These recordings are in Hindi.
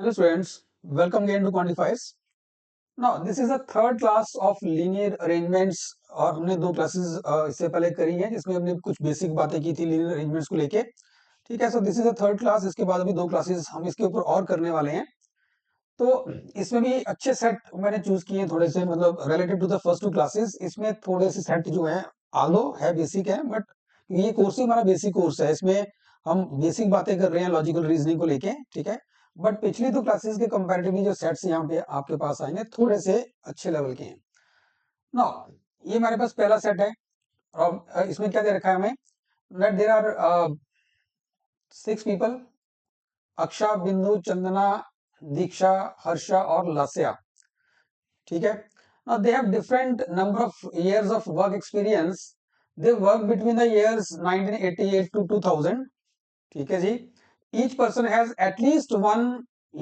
Hello students, welcome again to Quantifiers. Now this is the third class of linear arrangements और हमने दो क्लासेस इससे पहले करी हैं जिसमें हमने कुछ बेसिक बातें की थी linear arrangements को लेके. ठीक है, so this is the third class. इसके बाद अभी दो क्लासेस हम इसके ऊपर और करने वाले हैं. तो इसमें भी अच्छे सेट मैंने चूज किए हैं थोड़े से, मतलब relative to the first two classes. इसमें थोड़े से सेट जो हैं आलो है बेसिक है, बट ये कोर्स ही हमारा बेसिक कोर्स है. इसमें हम बेसिक बातें कर रहे हैं लॉजिकल रीजनिंग को लेके. ठीक है, बट पिछली दो क्लासेस के कंपैरेटिवली जो सेट्स यहाँ पे आपके पास आएंगे थोड़े से अच्छे लेवल के हैं. नाउ ये हमारे पास पहला सेट है और इसमें क्या दे रखा है हमें, दैट देयर आर 6 पीपल, अक्षा, बिंदु, चंदना, दीक्षा, हर्षा और लास्या. ठीक है, now they have different number of years of work experience. They work between the years 1988 to 2000. ठीक है जी. Each person has at least 1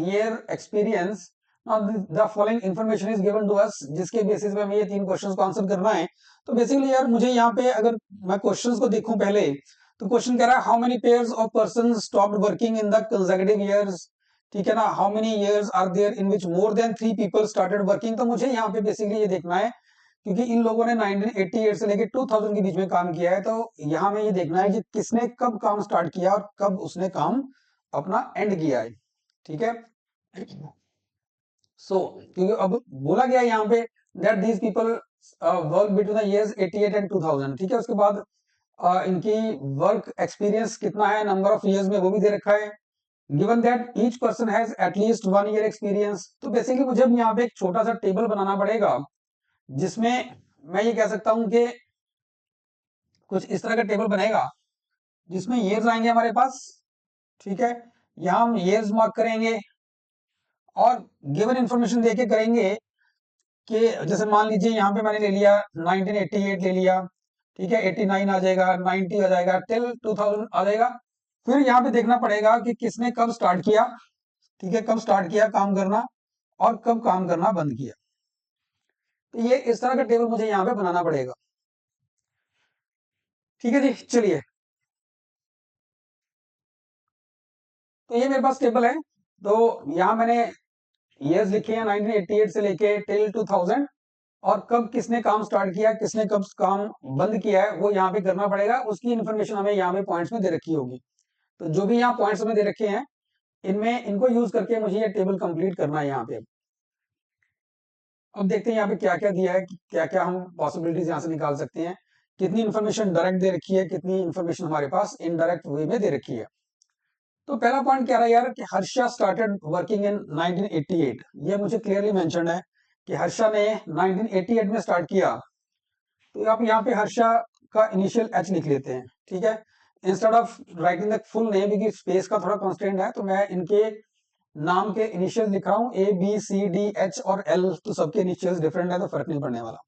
year experience. Now the following information is given to us, जिसके बेसिस पे हमें ये 3 क्वेश्चंस को आंसर करना है. तो बेसिकली यार मुझे यहाँ पे अगर मैं क्वेश्चंस को देखूं पहले, तो क्वेश्चन कह रहा है how many pairs of person stopped working in the consecutive years. ठीक है ना, how many years are there in which more than 3 people started working. तो मुझे यहाँ पे बेसिकली ये देखना है क्योंकि इन लोगों ने 1988 से लेके 2000 के बीच में काम किया है. तो यहाँ में ये देखना है कि किसने कब काम स्टार्ट किया और कब उसने काम अपना एंड किया है. ठीक है, सो क्योंकि अब बोला गया है यहाँ पे that these people work between the years 88 and 2000. ठीक है, उसके बाद इनकी वर्क एक्सपीरियंस कितना है, नंबर ऑफ इयर्स में वो भी दे रखा है. Given that each person has at least 1 year experience. तो बेसिकली मुझे अब यहाँ पे एक छोटा सा टेबल बनाना पड़ेगा जिसमें मैं ये कह सकता हूं कि कुछ इस तरह का टेबल बनेगा जिसमें ईयर्स आएंगे हमारे पास. ठीक है, यहां हम ईयर्स मार्क करेंगे और गिवन इंफॉर्मेशन देके करेंगे कि जैसे मान लीजिए यहाँ पे मैंने ले लिया 1988 ले लिया. ठीक है, 89 आ जाएगा, 90 आ जाएगा, टिल 2000 आ जाएगा. फिर यहाँ पे देखना पड़ेगा कि किसने कब स्टार्ट किया. ठीक है, कब स्टार्ट किया काम करना और कब काम करना बंद किया. तो ये इस तरह का टेबल मुझे यहाँ पे बनाना पड़ेगा. ठीक है जी, चलिए. तो ये मेरे पास टेबल है. तो यहाँ मैंने ईयर्स लिखे हैं 1988 से लेके टिल 2000 और कब किसने काम स्टार्ट किया, किसने कब काम बंद किया है वो यहाँ पे करना पड़ेगा. उसकी इन्फॉर्मेशन हमें यहाँ पे पॉइंट्स में दे रखी होगी. तो जो भी यहाँ पॉइंट्स हमें दे रखे हैं इनमें इनको यूज करके मुझे ये टेबल कंप्लीट करना है यहाँ पे. अब देखते हैं यहाँ पे क्या क्या दिया है, क्या क्या हम पॉसिबिलिटीज यहाँ से निकाल सकते हैं. कितनी इन्फॉर्मेशन डायरेक्ट दे रखी है, कितनी इन्फॉर्मेशन हमारे पास इनडायरेक्ट वे में दे रखी है. तो पहला पॉइंट क्या रहा है यार कि हर्षा स्टार्टेड वर्किंग इन 1988. ये मुझे क्लियरली मेंशन्ड है कि हर्षा ने 1988 में स्टार्ट किया. तो आप यहाँ पे हर्षा का इनिशियल एच लिख लेते हैं. ठीक है, instead of writing the full name क्योंकि स्पेस का थोड़ा कॉन्स्टेंट है तो मैं इनके नाम के इनिशियल लिख रहा हूँ A B C D H और एल. तो सबके इनिशियल्स डिफरेंट है तो फर्क नहीं पड़ने वाला.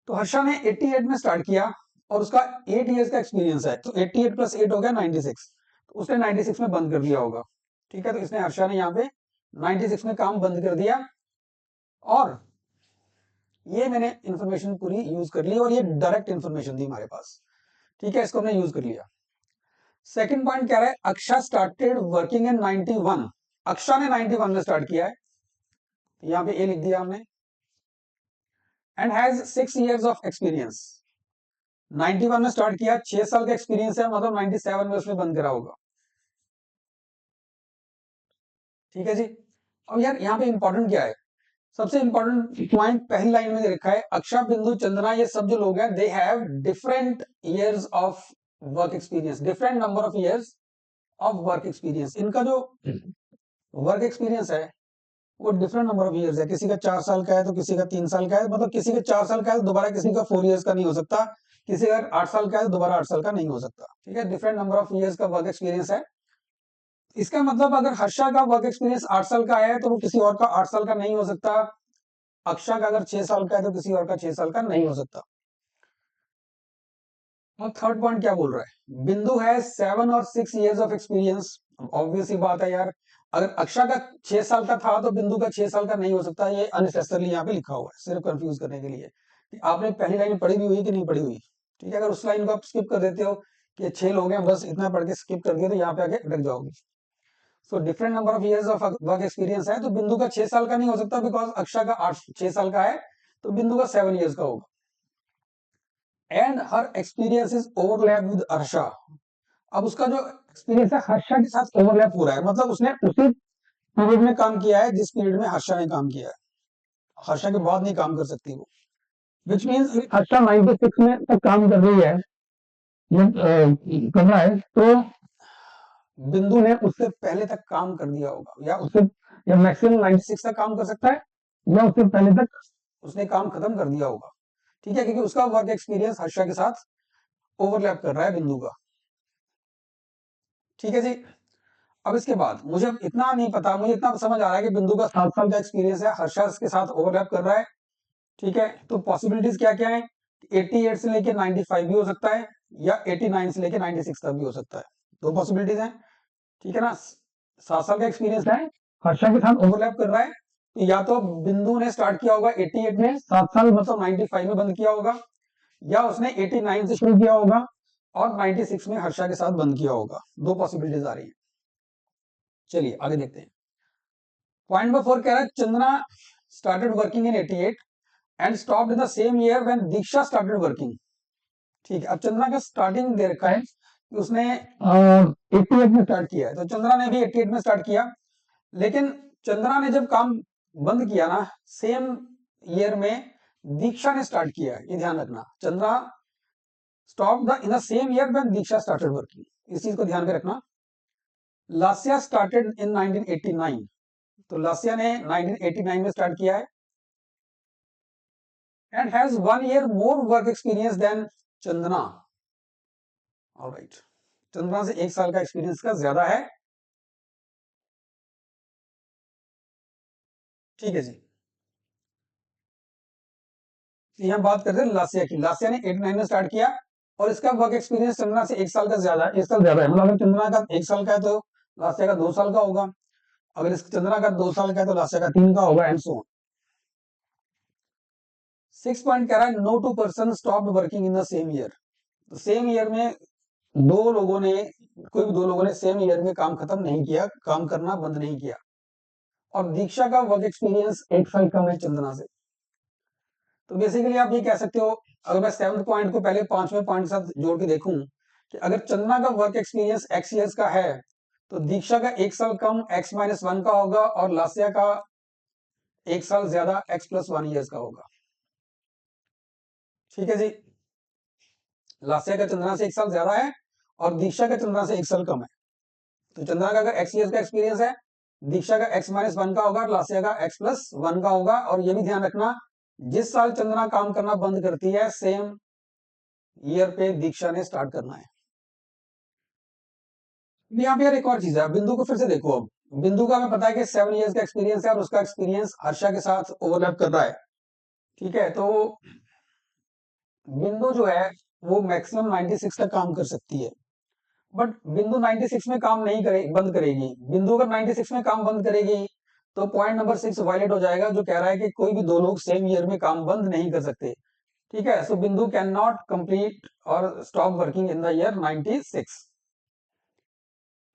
तो हर्षा ने 88 में स्टार्ट किया और उसका 8 इयर्स का एक्सपीरियंस है. तो 88 प्लस 8 हो गया 96. तो उसने 96 में बंद कर दिया होगा. ठीक है, तो इसने हर्षा ने यहाँ पे 96 में काम बंद कर दिया और ये मैंने इंफॉर्मेशन पूरी यूज कर ली और ये डायरेक्ट इंफॉर्मेशन थी हमारे पास. ठीक है, इसको हमने यूज कर लिया. सेकंड पॉइंट क्या है, अक्षा स्टार्टेड वर्किंग इन 91. अक्षा ने 91 में स्टार्ट किया है. यहाँ पे ए लिख दिया हमने. And has 6 years of experience. 91 में स्टार्ट किया, 6 साल का एक्सपीरियंस है, मतलब 97 में उसने बंद करा होगा. ठीक है जी. अब यार यहाँ पे इंपॉर्टेंट क्या है, सबसे इंपॉर्टेंट पॉइंट पहली लाइन में दे रखा है अक्षा, बिंदु, चंदना ये सब जो लोग हैं they have different years of work experience, different number of years of work experience. इनका जो वर्क एक्सपीरियंस है वो डिफरेंट नंबर ऑफ इयर्स है. किसी का 4 साल का है तो किसी का 3 साल का है, मतलब किसी का 4 साल का है तो दोबारा किसी का 4 इयर्स का नहीं हो सकता. किसी का 8 साल का है तो दोबारा 8 साल का नहीं हो सकता. ठीक है, डिफरेंट नंबर ऑफ इयर्स का वर्क एक्सपीरियंस है. इसका मतलब अगर हर्षा का वर्क एक्सपीरियंस 8 साल का है तो वो किसी और का 8 साल का नहीं हो सकता. अक्षा का अगर 6 साल का है तो किसी और का 6 साल का नहीं हो सकता. और थर्ड पॉइंट क्या बोल रहा है, बिंदु है 7 और 6 इयर्स ऑफ एक्सपीरियंस. ऑब्वियस ही बात है यार, अगर अक्षा का 6 साल का था तो बिंदु का 6 साल का नहीं हो सकता. ये अननेसेसरली यहाँ पे लिखा हुआ है सिर्फ कंफ्यूज करने के लिए. आपने पहली लाइन पढ़ी भी हुई कि नहीं पढ़ी हुई. ठीक है, अगर उस लाइन को आप स्किप कर देते हो कि 6 लोग हैं बस इतना पढ़ के स्किप कर दिया तो यहाँ पे आके अटक जाओगे. So different number of years of work experience है, तो बिंदु का 6 साल का नहीं हो सकता बिकॉज अक्षा का 6 साल का है, तो बिंदु का 7 इयर्स का होगा। And her experience is overlap with Harsha. अब उसका जो एक्सपीरियंस है हर्षा के साथ ओवरलैप हो रहा है, मतलब उसने उसी पीरियड में काम किया है जिस पीरियड में हर्षा ने काम किया है, हर्षा के बाद नहीं काम कर सकती वो। विच मीन्स हर्षा 96 में तक काम कर रही है, कर रहा है, तो बिंदु ने उससे पहले तक काम कर दिया होगा, या मैक्सिमम 96 तक काम कर सकता है, या उससे पहले तक उसने काम खत्म कर दिया होगा। ठीक है, क्योंकि उसका वर्क एक्सपीरियंस हर्षा के साथ ओवरलैप कर रहा है बिंदु का। ठीक है जी। अब इसके बाद मुझे इतना नहीं पता, मुझे इतना समझ आ रहा है कि बिंदु का 7 साल का एक्सपीरियंस है, हर्षा के साथ ओवरलैप कर रहा है। ठीक है, तो पॉसिबिलिटीज क्या क्या है? 88 से लेके 95 भी हो सकता है, या 89 से लेके 96 तक भी हो सकता है। दो पॉसिबिलिटीज हैं। ठीक है ना, 7 साल का एक्सपीरियंस है, हर्षा के साथ ओवरलैप कर रहा है, तो या तो बिंदु ने स्टार्ट किया होगा 88 में, 7 साल मतलब 95 में बंद किया होगा, या उसने 89 से शुरू किया होगा और 96 में हर्षा के साथ बंद किया होगा। दो पॉसिबिलिटीज आ रही है। चलिए आगे देखते हैं। पॉइंट नंबर 4 कह रहा है Chandana started working in 88 and stopped in the same year when Diksha started working. ठीक है, अब चंद्रा का स्टार्टिंग दे रखा है कि उसने 88 में स्टार्ट किया है, तो चंद्रा ने भी 88 में स्टार्ट किया, लेकिन चंद्रा ने जब काम बंद किया ना सेम ईयर में दीक्षा ने स्टार्ट किया है, ये ध्यान रखना। Chandra stop the in the same year when Diksha started working, इस चीज को ध्यान में रखना। लास्या स्टार्टेड इन 1989, तो लास्या ने 1989 में स्टार्ट किया है and has 1 year more work experience than Chandana. Alright, Chandra से 1 साल का एक्सपीरियंस का ज्यादा है। ठीक है जी, यहाँ बात करते हैं लास्या की। लास्या ने 89 में स्टार्ट किया और इसका वर्क एक्सपीरियंस चंद्रा से 1 साल का ज्यादा है, 1 साल ज्यादा है। मतलब अगर चंद्रा का 1 साल का है तो लास्या का 2 साल का होगा, अगर इस चंद्रा का 2 साल का है तो लास्या का 3 का होगा, एंड सो ऑन। 6 पॉइंट कह रहा है no two person stopped working in the same year. तो सेम ईयर में दो लोगों ने, कोई भी दो लोगों ने सेम ईयर में काम खत्म नहीं किया, काम करना बंद नहीं किया। और दीक्षा का वर्क एक्सपीरियंस 1 साल कम है चंदना से। तो बेसिकली आप ये कह सकते हो, अगर मैं 7th पॉइंट को पहले 5वें पॉइंट के साथ जोड़ के देखूं कि अगर चंदना का वर्क एक्सपीरियंस x ईयर्स का है तो दीक्षा का 1 साल कम x-1 का होगा और लास्या का 1 साल ज्यादा x+1 ईयर्स का होगा। ठीक है जी, लास्या का चंद्रना से 1 साल ज्यादा है और दीक्षा का चंद्रना से 1 साल कम है। तो चंद्रना का अगर x ईयर्स का एक्सपीरियंस है, दीक्षा का x-1 का होगा और लास्या का x+1 का होगा। और ये भी ध्यान रखना, जिस साल चंद्रना काम करना बंद करती है सेम ईयर पे दीक्षा ने स्टार्ट करना है। यहाँ पे यार एक और चीज है, बिंदु को फिर से देखो। अब बिंदु का हमें पता है कि 7 इयर्स का एक्सपीरियंस है और उसका एक्सपीरियंस हर्षा के साथ ओवरलैप कर रहा है। ठीक है, तो बिंदु जो है वो मैक्सिमम 96 तक काम कर सकती है, बट बिंदु 96 में काम नहीं करे, बंद करेगी। बिंदु अगर 96 में काम बंद करेगी तो पॉइंट नंबर 6 वायलेट हो जाएगा, जो कह रहा है कि कोई भी दो लोग सेम ईयर में काम बंद नहीं कर सकते। ठीक है, सो बिंदु कैन नॉट कंप्लीट और stop working in the year 96।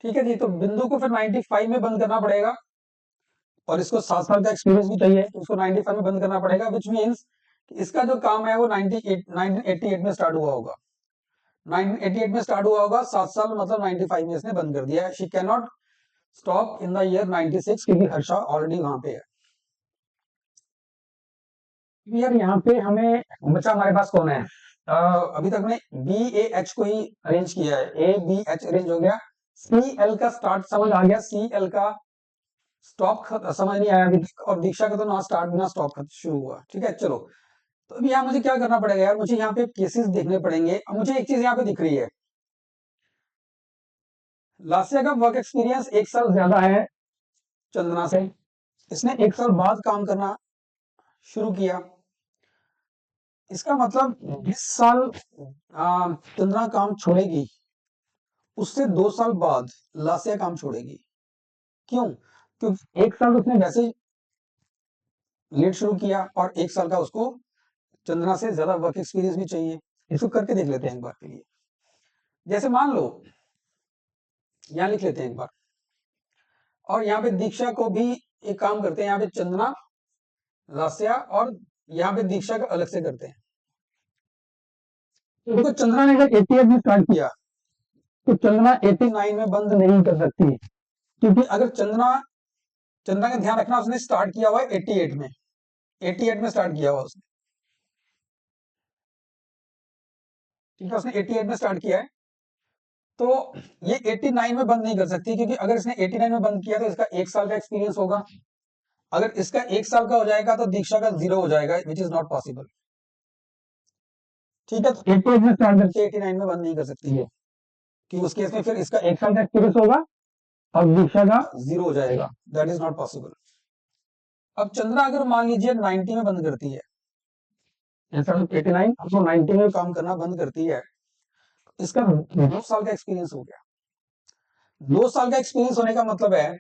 ठीक है जी, तो बिंदु को फिर 95 में बंद करना पड़ेगा और इसको 7 साल का एक्सपीरियंस भी चाहिए, तो इसको 95 में बंद करना पड़ेगा, विच मीन्स इसका जो काम है वो 1988 में स्टार्ट हुआ होगा। 1988 में स्टार्ट हुआ होगा, 7 साल मतलब 95 में इसने बंद कर दिया है। She can not stop in the year 96 क्योंकि हर्षा ऑलरेडी वहां पे है। यार यहाँ पे हमें बच्चा हमारे पास कौन है? अभी तक हमने बी ए एच को ही अरेंज किया है, ए बी एच अरेंज हो गया, सी एल का स्टार्ट समझ आ गया, सी एल का स्टॉप समझ नहीं आया अभी तक, और दीक्षा का तो ना स्टार्ट ना स्टॉप शुरू हुआ। ठीक है, चलो। तो अभी यहाँ मुझे क्या करना पड़ेगा यार, मुझे यहाँ पे केसेस देखने पड़ेंगे। अब मुझे एक चीज यहाँ पे दिख रही है, लास्या का वर्क एक्सपीरियंस 1 साल ज्यादा है चंदना से, इसने 1 साल बाद काम करना शुरू किया। इसका मतलब 20 साल चंद्रा काम छोड़ेगी, उससे 2 साल बाद लास्या काम छोड़ेगी। क्यों? क्योंकि 1 साल उसने वैसे ही लेट शुरू किया और 1 साल का उसको चंद्रा से ज्यादा वर्क एक्सपीरियंस भी चाहिए। इसको करके देख लेते हैं एक बार के लिए। जैसे मान लो, यहां लिख लेते हैं एक बार, और यहाँ पे दीक्षा को भी एक काम करते हैं, यहाँ पे चंदना, लास्या और यहाँ पे दीक्षा का अलग से करते हैं। देखो चंद्रा ने अगर 88 में स्टार्ट किया तो चंद्रा 89 में बंद नहीं कर सकती, क्योंकि अगर चंद्रा का ध्यान रखना, उसने स्टार्ट किया हुआ है 88 में, 88 में स्टार्ट किया हुआ उसने, ठीक है, उसने 88 में स्टार्ट किया है, तो ये 89 में बंद नहीं कर सकती, क्योंकि अगर इसने 89 में बंद किया तो इसका 1 साल का एक्सपीरियंस होगा। अगर इसका 1 साल का हो जाएगा तो दीक्षा का 0 हो जाएगा, विच इज नॉट पॉसिबल। ठीक है, तो 88 में स्टार्ट करके 89 में बंद नहीं कर सकती है, कि उस केस में फिर इसका 1 साल का एक्सपीरियंस होगा और दीक्षा का 0 हो जाएगा, दैट इज नॉट पॉसिबल। अब चंद्रा अगर मान लीजिए 90 में बंद करती है, इंस्टेड ऑफ 89 तो 90 में काम करना बंद करती है, इसका 2 साल का एक्सपीरियंस हो गया। 2 साल का एक्सपीरियंस होने का मतलब है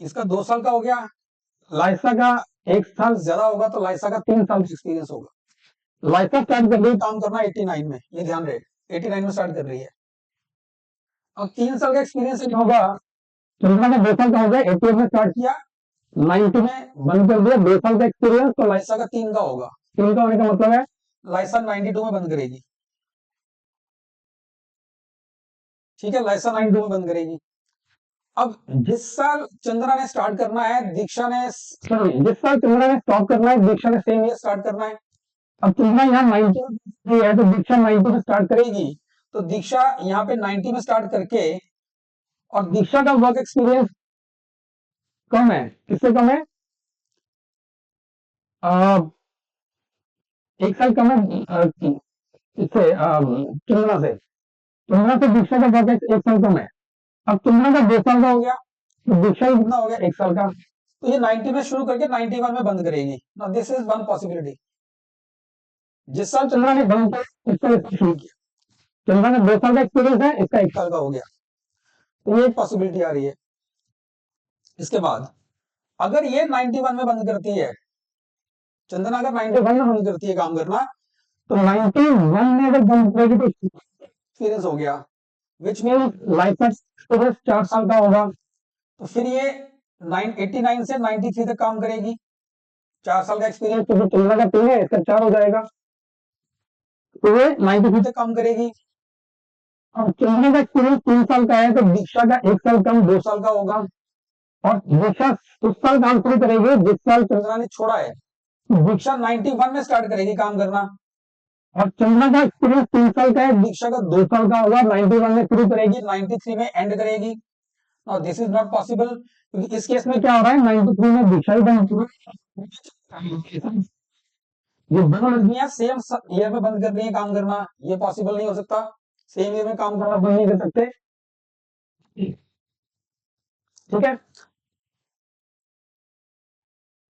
इसका 2 साल का हो गया, लाइसा का 1 साल ज्यादा होगा तो लाइसा का 3 साल का एक्सपीरियंस होगा। लाइसा स्टार्ट कर रही है काम करना 89 में, ये ध्यान रहे, 89 में स्टार्ट कर रही है। अब 3 साल का एक्सपीरियंस होगा, चंद्रा का 2 साल का हो गया, 88 में स्टार्ट किया, 90 में बंद कर दिया, 2 साल का एक्सपीरियंस, तो लाइसा का 3 का होगा। 3 का होने का मतलब है लाइसा 92 में बंद करेगी, ठीक है, लाइसा 92 में बंद करेगी। अब जिस साल चंद्रा ने स्टार्ट करना है, दीक्षा ने, सॉरी, जिस साल चंद्रा ने स्टॉप करना है, दीक्षा ने सेम ईयर स्टार्ट करना है। अब चंद्रा यहाँ 90 में है तो दीक्षा 90 में स्टार्ट करेगी, तो दीक्षा यहाँ पे 90 में स्टार्ट करके, और दीक्षा का वर्क एक्सपीरियंस कम है, किससे कम है, 1 साल कम है, इससे चंद्रा से, दीक्षा का वर्क 1 साल कम है। अब चंद्रा का 2 साल का हो गया, तो दीक्षा ही कितना हो गया, 1 साल का, तो ये 90 में शुरू करके 91 में बंद करेगी। Now this is one possibility. जिस साल चंद्रा ने बंद किया, इसका शुरू किया, चंद्रा का 2 साल का एक्सपीरियंस है, इसका 1 साल का हो गया, तो ये एक पॉसिबिलिटी आ रही है। इसके बाद अगर ये 91 में बंद करती है, चंदना अगर 91 में बंद करती है काम करना, तो 91 में अगर बंद करेगी तो एक्सपीरियंस हो गया, विच मीन लाइफ एक्सपीरियंस 4 साल का होगा, तो फिर ये 89 से 93 तक काम करेगी, 4 साल का एक्सपीरियंस, तो चंद्रा का 3 है, इसका 4 हो जाएगा, तो ये 93 तक काम करेगी। अब चंद्रा का एक्सपीरियंस 3 साल का है, तो दीक्षा का 1 साल कम 2 साल का होगा, और दीक्षा उस साल काम शुरू करेगी जिस साल चंद्रा ने छोड़ा है, दीक्षा 91 में स्टार्ट करेगी काम करना, और चंद्रा का एक्सपीरियंस 3 साल का है, दीक्षा का 2 साल का होगा, 91 में शुरू करेगी, 93 में एंड करेगी। Now this is not possible, क्योंकि इस केस में क्या हो रहा है, 93 में दीक्षा ही बंद, ये दोनों लड़कियां सेम ईयर में बंद कर रही है काम करना, ये पॉसिबल नहीं हो सकता, सेम ईयर में काम करना बंद नहीं कर सकते, ठीक है।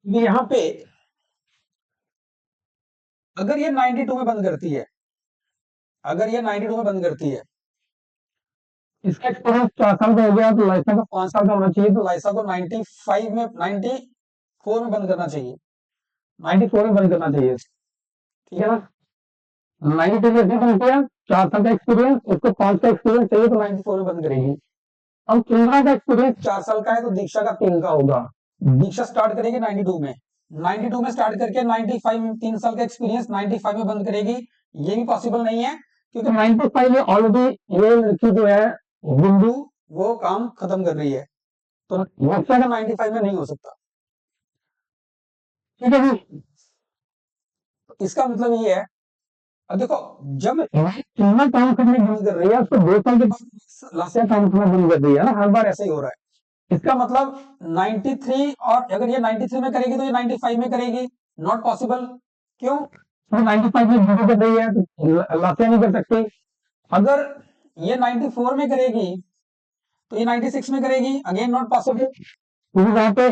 यहाँ पे अगर ये 92 में बंद करती है, अगर ये 92 में बंद करती है, इसका एक्सपीरियंस 4 साल का हो गया, तो लाइसा का 5 साल का होना चाहिए, तो लाइसा को 94 में बंद करना चाहिए, 94 में बंद करना चाहिए, ठीक है ना। 92 में बंद किया, 4 साल का एक्सपीरियंस, उसको 5 का एक्सपीरियंस चाहिए, तो 94 में बंद करेगी। अब चंद्रा का एक्सपीरियंस 4 साल का है, तो दीक्षा का 3 का होगा, दीक्षा स्टार्ट करेगी 92 में, 92 में स्टार्ट करके 95 में 3 साल का एक्सपीरियंस 95 में बंद करेगी, ये भी पॉसिबल नहीं है, क्योंकि 95 में ऑलरेडी ये लड़की जो है बिंदु वो काम खत्म कर रही है, तो वर्षा का 95 में नहीं हो सकता, ठीक है जी। इसका मतलब ये है, अब देखो जब चंद्रा काम करने बंद कर रही है, तो 2 साल के बाद लास्या काम करना बंद कर रही है ना, हर बार ऐसा ही हो रहा है। इसका मतलब 93, और अगर ये 93 में करेगी तो ये 95 में करेगी, नॉट पॉसिबल, क्यों, तो 95 में ड्यूटी कर रही है, तो लास्या नहीं कर सकती। अगर ये 94 में करेगी तो ये 96 में करेगी, अगेन नॉट पॉसिबल, क्योंकि वहां पे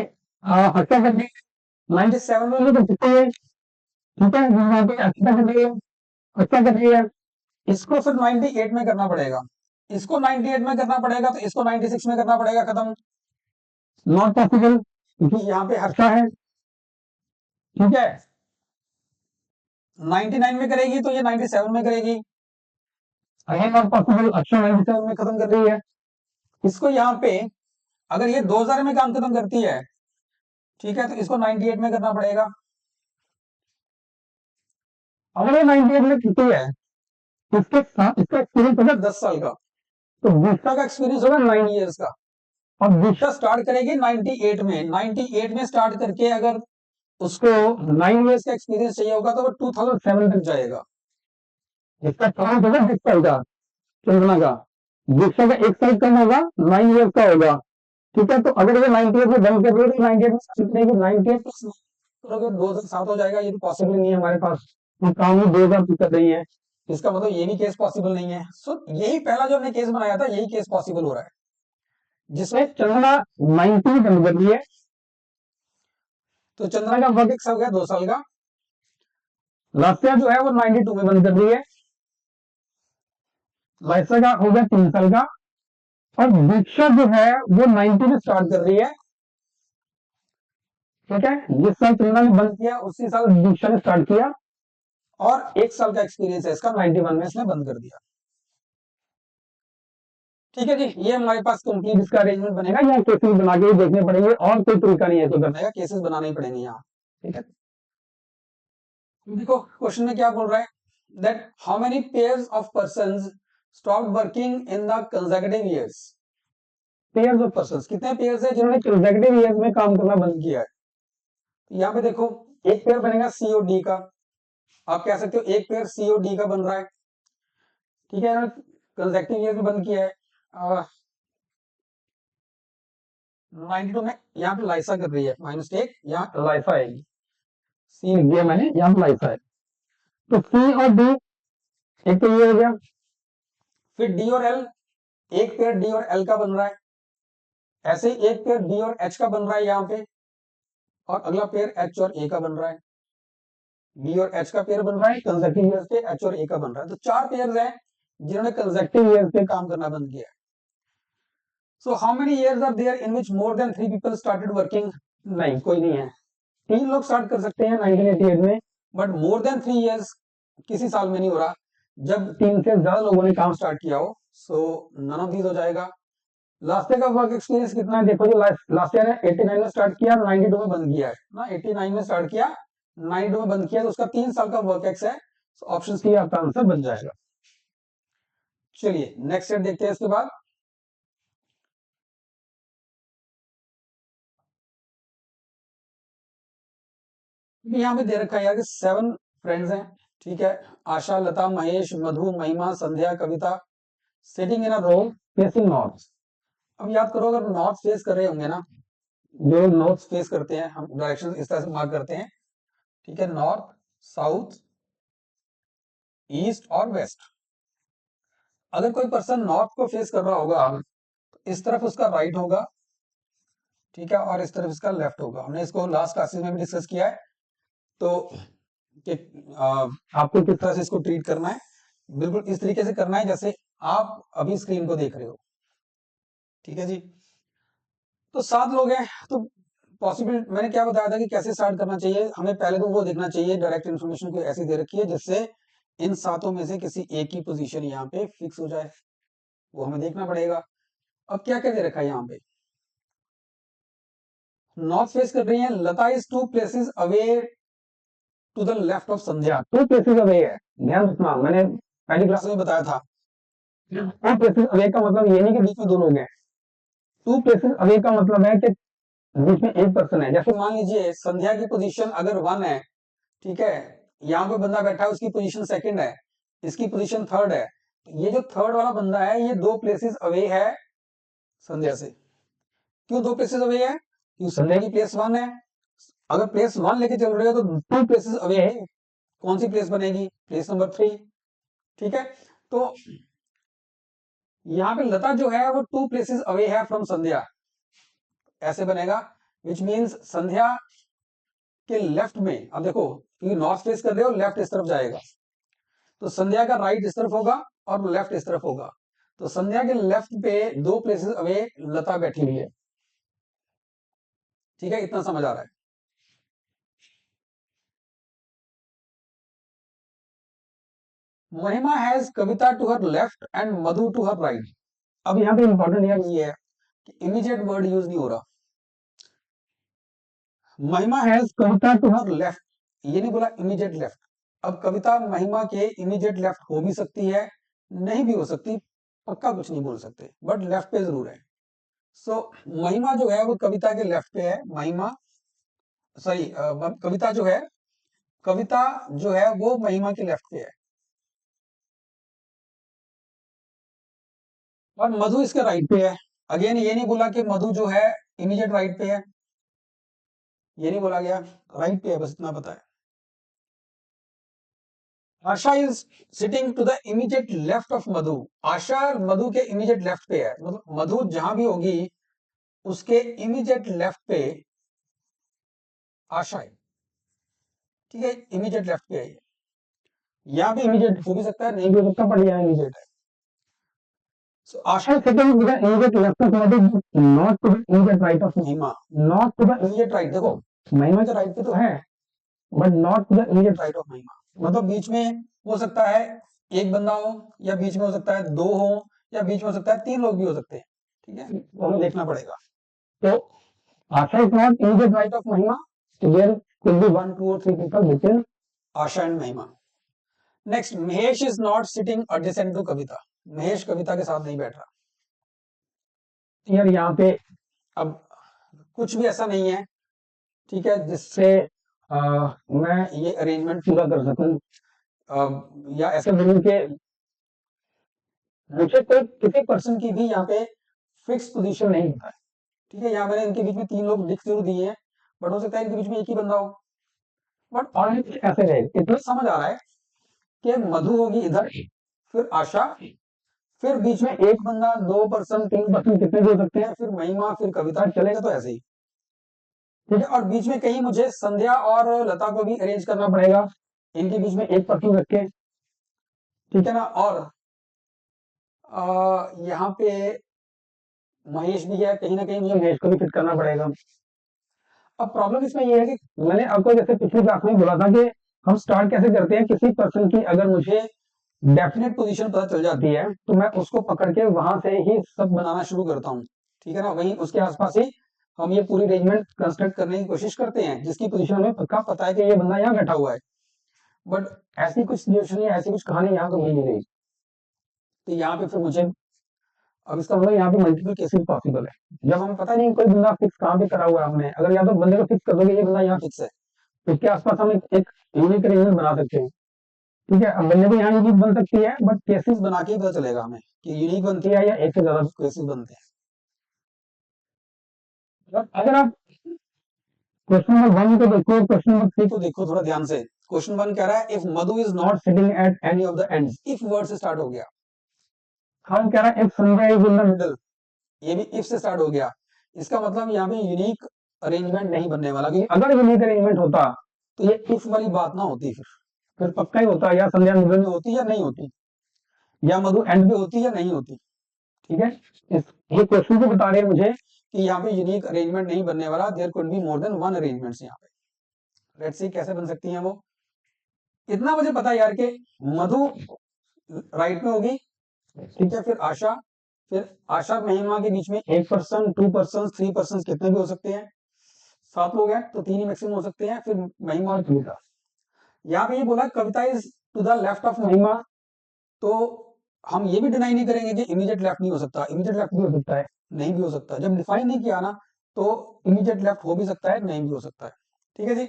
हत्या करनी 97 में भी कर सकती है, ठीक है, वहां पे हत्या कर रही है, हत्या कर रही है, इसको फिर 98 में करना पड़ेगा, इसको 98 में करना पड़ेगा, तो इसको 96 में करना पड़ेगा, खत्म, नॉट पॉसिबल, क्योंकि यहाँ पे हर्षा है, ठीक है, 99 में करेगी तो ये 97 में करेगी, अगेन नॉट पॉसिबल, हर्षा 97 में खत्म कर रही है, इसको यहाँ पे अगर ये 2000 में काम खत्म करती है, ठीक है, तो इसको 98 में करना पड़ेगा। अगर ये 98 में करती है, इसके साथ इसका एक्सपीरियंस होगा 10 साल का, तो दीक्षा का एक्सपीरियंस होगा 9 ईयर्स का। और दीक्षा स्टार्ट करेगी 98 में, 98 में स्टार्ट करके अगर उसको 9 ईयर्स का एक्सपीरियंस चाहिए होगा तो वो 2007 तक जाएगा। इसका काम होगा 10 साल का चंद्रमा का, दीक्षा का 1 साल कम होगा, 9 ईयर्स का होगा। ठीक है, तो अगर ये 98 में बंद कर रही है तो 98 में स्टार्ट करेगी, 98 प्लस 2007 हो जाएगा। ये तो पॉसिबल नहीं है हमारे पास, हम काम ही 2000 तक कर रही है, इसका मतलब ये भी केस पॉसिबल नहीं है। सो यही पहला जो हमने केस बनाया था, यही केस पॉसिबल हो रहा है, जिसमें चंद्रमा 90 में बंद कर रही है। तो चंद्रमा का वर्क हो गया 2 साल का। लास्या जो है वो 92 में बंद कर रही है, लाइसा का हो गया 3 साल का। और दीक्षा जो है वो 90 में स्टार्ट कर रही है। ठीक है, जिस साल चंद्रमा ने बंद किया उसी साल दीक्षा ने स्टार्ट किया, और 1 साल का एक्सपीरियंस है इसका, 91 में इसने बंद कर दिया। ठीक है जी, ये हमारे पास कंप्लीट इसका अरेंजमेंट बनेगा। यहाँ केसेस बना के देखने पड़ेंगे, और कोई तरीका नहीं है तो करने का, केसेस बनाने ही पड़ेंगे यहाँ। ठीक है, देखो क्वेश्चन में क्या बोल रहा है, that how many pairs of persons stopped working in the consecutive years. Pairs of persons, कितने पेयर्स है जिन्होंने कंसेक्यूटिव ईयर्स में काम करना बंद किया है। यहाँ पे देखो एक पेयर बनेगा सी और डी का, आप कह सकते हो एक पेयर सी और डी का बन रहा है। ठीक है, कंसेक्यूटिव ईयर्स में बंद किया है। 92 में यहाँ पे लाइसा कर रही है, माइनस एक, यहाँ लाइसा आएगी, सी लिख दिया मैंने, यहाँ पे लाइसा है। तो सी और डी, एक तो ये हो गया। फिर डी और एल, एक पेयर डी और एल का बन रहा है, ऐसे ही एक पेयर डी और एच का बन रहा है यहाँ पे, और अगला पेयर एच और ए का बन रहा है। डी और एच का पेयर बन रहा है कंसेक्यूटिव ईयर्स पे, एच और ए का बन रहा है। तो 4 पेयर्स हैं जिन्होंने कंसेक्यूटिव ईयर्स पे काम करना बंद किया है। So how many years are there in which more than 3 people started working. नहीं, कोई नहीं है, 3 लोग स्टार्ट कर सकते हैं 1988 में, बट मोर देन 3 ईयर्स किसी साल में नहीं हो रहा जब 3 से ज्यादा लोगों ने काम स्टार्ट किया हो। सो नन ऑफ दीज हो जाएगा। लास्ट ईयर का वर्क एक्सपीरियंस कितना है, देखो जी, लास्ट ईयर ने 89 में स्टार्ट किया, 92 में बंद किया है ना, 89 में स्टार्ट किया, 92 में बंद किया, तो उसका 3 साल का वर्क एक्स है। ऑप्शन सी आपका आंसर बन जाएगा। चलिए नेक्स्ट स्टेप देखते हैं इसके बाद। यहाँ पे दे रखा है यार कि 7 फ्रेंड्स हैं। ठीक है, आशा, लता, Mahesh, Madhu, Mahima, Sandhya, Kavita, sitting in a row facing north. अब याद करो, अगर नॉर्थ फेस कर रहे होंगे ना, जो लोग नॉर्थ फेस करते हैं, हम डायरेक्शन इस तरह से मार्क करते हैं। ठीक है, नॉर्थ, साउथ, ईस्ट और वेस्ट। अगर कोई पर्सन नॉर्थ को फेस कर रहा होगा तो इस तरफ उसका राइट होगा, ठीक है, और इस तरफ इसका लेफ्ट होगा। हमने इसको लास्ट क्लासेस में भी डिस्कस किया है। तो कि आपको किस तरह से इसको ट्रीट करना है, बिल्कुल इस तरीके से करना है जैसे आप अभी स्क्रीन को देख रहे हो। ठीक है जी, तो 7 लोग हैं, तो पॉसिबल मैंने क्या बताया था कि कैसे स्टार्ट करना चाहिए, हमें पहले तो वो देखना चाहिए डायरेक्ट इन्फॉर्मेशन को ऐसी दे रखी है जिससे इन 7 में से किसी एक की पोजीशन यहाँ पे फिक्स हो जाए, वो हमें देखना पड़ेगा। अब क्या क्या दे रखा है यहाँ पे, नॉर्थ फेस कर रही है Lata, is 2 places away to the left of Sandhya. 2 places away है, ध्यान रखना, मैंने पहली क्लास में बताया था। 2 प्लेसेस अवे का मतलब ये नहीं कि बीच में 2 लोग हैं। 2 प्लेसेस अवे का मतलब है कि बीच में एक पर्सन है। जैसे मान लीजिए संध्या की पोजीशन अगर 1 है, ठीक है, यहाँ पे बंदा बैठा है, उसकी पोजीशन सेकंड है, इसकी पोजीशन थर्ड है, तो ये जो थर्ड वाला बंदा है ये 2 प्लेसेस अवे है संध्या से। क्यों 2 प्लेसेस अवे है, क्योंकि संध्या की प्लेस 1 है। अगर प्लेस 1 लेके चल रहे हो तो 2 प्लेसेस अवे है, कौन सी प्लेस बनेगी, प्लेस नंबर 3। ठीक है, तो यहाँ पे लता जो है वो 2 प्लेसेस अवे है फ्रॉम संध्या, ऐसे बनेगा, विच मीन्स संध्या के लेफ्ट में, अब देखो क्योंकि नॉर्थ फेस कर रहे हो, लेफ्ट इस तरफ जाएगा, तो संध्या का राइट इस तरफ होगा और लेफ्ट इस तरफ होगा। तो संध्या के लेफ्ट पे 2 प्लेसेस अवे लता बैठी हुई है। ठीक है, इतना समझ आ रहा है। Mahima has Kavita to her left and Madhu to her right. अब यहाँ पे इंपॉर्टेंट ये है इमीडिएट वर्ड यूज नहीं हो रहा। Mahima has Kavita to her left, ये नहीं बोला इमीडिएट लेफ्ट। अब कविता महिमा के इमीडिएट लेफ्ट हो भी सकती है, नहीं भी हो सकती, पक्का कुछ नहीं बोल सकते, बट लेफ्ट पे जरूर है। सो महिमा जो है वो कविता के लेफ्ट पे है। महिमा सॉरी, कविता जो है, कविता जो है वो महिमा के लेफ्ट पे है, और मधु इसके राइट पे है। अगेन ये नहीं बोला कि मधु जो है इमीडिएट राइट पे है, ये नहीं बोला गया, राइट पे है, बस इतना पता है। Asha is sitting to the immediate left of Madhu, Asha Madhu के इमीडिएट लेफ्ट पे है, मतलब मधु जहां भी होगी उसके इमीडिएट लेफ्ट पे आशा है। ठीक है, इमीडिएट लेफ्ट पे है ये। यहाँ भी इमीडिएट हो भी सकता है, नहीं भी हो सकता, बट यहाँ इमीडिएट है। So Asha is sitting to the immediate left of Madhu, not to the immediate right of Mahima. Not to the immediate right, देखो महिमा के राइट पे तो है, but not to the immediate right of Mahima. मतलब बीच में हो सकता है एक बंदा हो, या बीच में हो सकता है दो हो, या बीच में हो सकता है तीन लोग भी हो सकते हैं। ठीक है, तो हमें देखना पड़ेगा। तो Asha is not immediate right of Mahima, so there could be 1, 2 or 3 people between Asha and Mahima. Next, Mahesh is not sitting adjacent to Kavita, Mahesh Kavita के साथ नहीं बैठ रहा। यार यहाँ पे अब कुछ भी ऐसा नहीं है, ठीक है, जिससे मैं ये अरेंजमेंट पूरा कर सकूं, या ऐसे बोलूं कि मुझे कोई किसी पर्सन की भी यहाँ पे फिक्स पोजीशन नहीं होता है। ठीक है, यहाँ मैंने इनके बीच में तीन लोग लिख जरूर दिए हैं, बट हो सकता है इनके बीच में एक ही बंदा हो, बट ऑलरेडी ऐसे रहे, इतना समझ आ रहा है कि मधु होगी इधर, फिर आशा, फिर बीच में एक बंदा, दो पर्सन, तीन पर्सन, कितने भी हो सकते हैं, फिर महिमा, फिर कविता, चलेगा तो ऐसे ही। ठीक है, और बीच में कहीं मुझे संध्या और लता को भी अरेंज करना पड़ेगा, इनके बीच में एक पर्सन रख के। ठीक है ना, और यहाँ पे महेश भी है, कहीं ना कहीं मुझे महेश को भी फिट करना पड़ेगा। अब प्रॉब्लम इसमें ये है कि मैंने आपको जैसे पिछली क्लास में बोला था कि हम स्टार्ट कैसे करते हैं, किसी पर्सन की अगर मुझे डेफिनेट पोजीशन पता चल जाती है तो मैं उसको पकड़ के वहां से ही सब बनाना शुरू करता हूँ। ठीक है ना, वहीं उसके आसपास ही हम ये पूरी अरेंजमेंट कंस्ट्रक्ट करने की कोशिश करते हैं, जिसकी पोजीशन हमें पक्का पता है कि ये बंदा यहाँ बैठा हुआ है। बट ऐसी कुछ सिचुएशन या ऐसी कुछ कहानी यहाँ तो नहीं रही, तो यहाँ पे फिर मुझे, अब इसका मतलब यहाँ पे मल्टीपल केसेस पॉसिबल है। जब हमें पता नहीं कोई बंदा फिक्स कहाँ पे करा हुआ है हमने, अगर या तो बंदे को फिक्स कर दोगे ये बंदा यहाँ फिक्स है, तो उसके आसपास हम एक यूनिक अरेंजमेंट बना सकते हैं। ठीक है, अब बंदे को यहाँ यूनिक बन सकती है, बट केसेस बना के ही पता चलेगा हमें कि यूनिक बनती है या एक से ज्यादा केसेस बनते हैं। अगर आप क्वेश्चन नंबर 1 को देखो, क्वेश्चन नंबर 3 को देखो थोड़ा ध्यान से। क्वेश्चन 1 कह रहा है if Madhu is not sitting at any of the ends, if word से स्टार्ट हो गया। हम कह रहा है if Sandhya is in the middle, ये भी इफ से स्टार्ट हो गया। इसका मतलब यहाँ पे यूनिक अरेंजमेंट नहीं बनने वाला, क्योंकि अगर यूनिक अरेंजमेंट होता तो ये इफ वाली बात ना होती, फिर पक्का ही होता, या संध्या मिडल में होती या नहीं होती, या मधु एंड पे होती या नहीं होती। ठीक है, ये क्वेश्चन को बता रहे हैं मुझे कि यहाँ पे यूनिक अरेंजमेंट नहीं बनने वाला, there could be more than one arrangements यहाँ पे। लेट्स सी कैसे बन सकती हैं वो। इतना मुझे पता है यार कि मधु राइट में होगी, ठीक है, फिर आशा, फिर आशा महिमा के बीच में एक पर्सन, 2 पर्सन, 3 पर्सन, कितने भी हो सकते हैं, 7 लोग हैं तो 3 ही मैक्सिमम हो सकते हैं, फिर महिमा और कविता। यहाँ पे ये बोला Kavita is to the left of Mahima, तो हम ये भी डिनाई नहीं करेंगे कि इमीडिएट लेफ्ट नहीं हो सकता, इमीडिएट लेफ्ट भी हो सकता है, नहीं भी हो सकता। जब डिफाइन नहीं किया ना, तो इमीडिएट लेफ्ट हो भी सकता है, नहीं भी हो सकता है। ठीक है जी,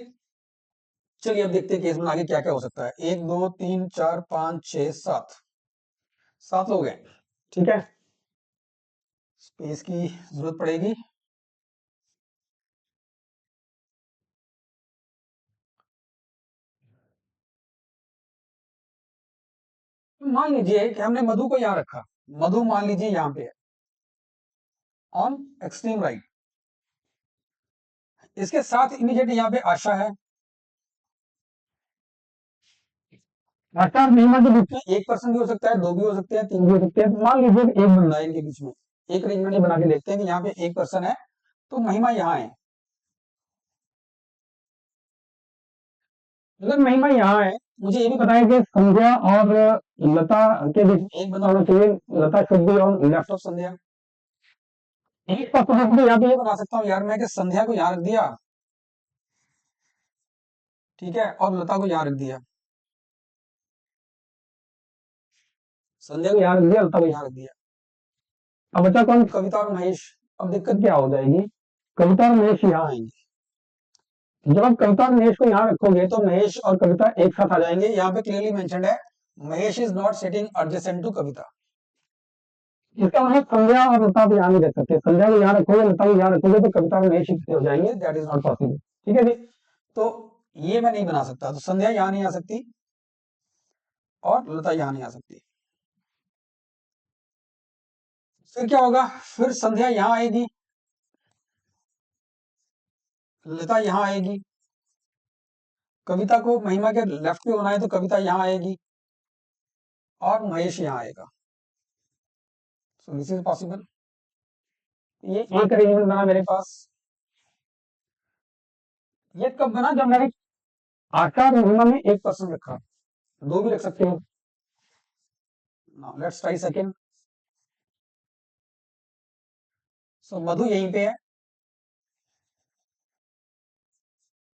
चलिए अब देखते हैं केस में आगे क्या क्या हो सकता है। 1 2 3 4 5 6 7, 7 लोग हैं। ठीक है, स्पेस की जरूरत पड़ेगी। मान लीजिए कि हमने मधु को यहाँ रखा, मधु मान लीजिए यहाँ पे है ऑन एक्सट्रीम राइट, इसके साथ इमीडिएट यहाँ पे आशा है। आशा और महिमा के बीच में एक पर्सन भी हो सकता है, दो भी हो सकते हैं, तीन भी हो सकते हैं। तो मान लीजिए कि एक बंदा है इनके बीच में, एक अरेंजमेंट बना के देखते हैं कि यहाँ पे एक पर्सन है, तो महिमा यहाँ है। अगर महिमा यहाँ है, मुझे ये भी पता है कि संध्या और लता के बीच एक बंदा होना चाहिए, Lata should be on left of Sandhya. एक पॉसिबिलिटी यहाँ पे ये बना सकता हूँ यार मैं कि संध्या को यहाँ रख दिया, ठीक है, और लता को यहाँ रख दिया। संध्या को यहाँ रख दिया, लता को यहाँ रख दिया। अब बचा कौन? कविता और महेश। अब दिक्कत क्या हो जाएगी, कविता और महेश यहाँ आएंगे। जब आप कविता और महेश को यहाँ रखोगे तो महेश और कविता एक साथ आ जाएंगे। यहाँ पे क्लियरली मेंशन्ड है Mahesh is not sitting adjacent to Kavita. इसका मतलब संध्या और लता भी यहाँ नहीं रख सकते। संध्या को यहाँ रखोगे, लता को यहाँ रखोगे तो कविता और महेश इकट्ठे हो जाएंगे, दैट इज नॉट पॉसिबल। ठीक है जी, तो ये मैं नहीं बना सकता, तो संध्या यहाँ नहीं आ सकती और लता यहाँ नहीं आ सकती। फिर क्या होगा, फिर संध्या यहाँ आएगी, लता यहाँ आएगी, कविता को महिमा के लेफ्ट पे होना है तो कविता यहाँ आएगी और महेश यहाँ आएगा। So this is possible. ये एक अरेंजमेंट बना मेरे पास। ये कब बना, जब मैंने आशा और महिमा में एक पर्सन रखा। दो भी रख सकते हो। Now let's try second. So Madhu यहीं पे है,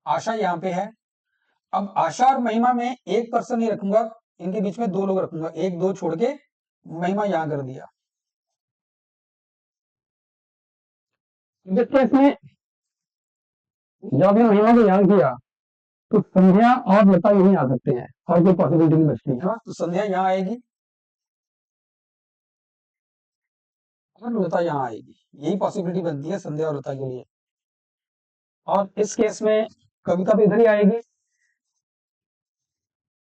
आशा यहाँ पे है। अब आशा और महिमा में एक पर्सन नहीं रखूंगा, इनके बीच में दो लोग रखूंगा, एक दो छोड़ के महिमा यहाँ कर दिया। जिस केस में जब आपने महिमा को यहाँ किया तो संध्या और लता यहीं आ सकते हैं और कोई पॉसिबिलिटी नहीं बचती है ना, तो संध्या यहाँ आएगी और लता यहाँ आएगी, यही पॉसिबिलिटी बनती है संध्या और लता के लिए। और इस केस में कविता तो इधर ही आएगी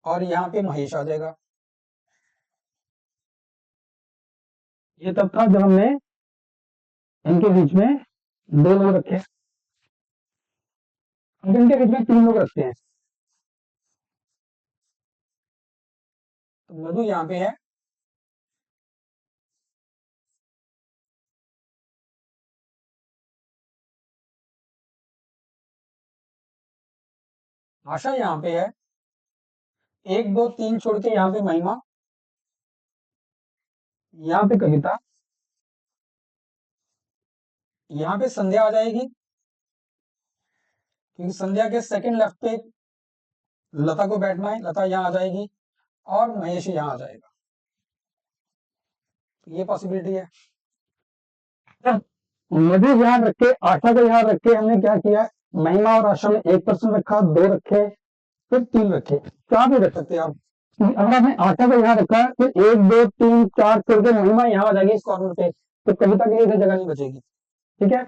और यहाँ पे महेश आ जाएगा। ये तब था जब हमने इनके बीच में दो लोग रखे, अब इनके बीच में तीन लोग रखते हैं। तो मधु यहाँ पे है, आशा यहाँ पे है, एक दो तीन छोड़ के यहाँ पे महिमा, यहाँ पे कविता, यहाँ पे संध्या आ जाएगी क्योंकि संध्या के सेकंड लेफ्ट पे लता को बैठना है, लता यहाँ आ जाएगी और महेश यहाँ आ जाएगा। तो ये पॉसिबिलिटी है। मधु यहाँ रख के आशा को यहाँ रख के हमने क्या किया, महिमा और आशा में एक पर्सन रखा, दो रखे, फिर तीन रखे, चार भी रख सकते हैं आप। अगर आपने आशा को यहाँ रखा तो एक दो तीन चार छोड़ के महिमा यहाँ आ जाएगी इस कॉर्नर पे, तो कविता के लिए इधर जगह नहीं बचेगी। ठीक है,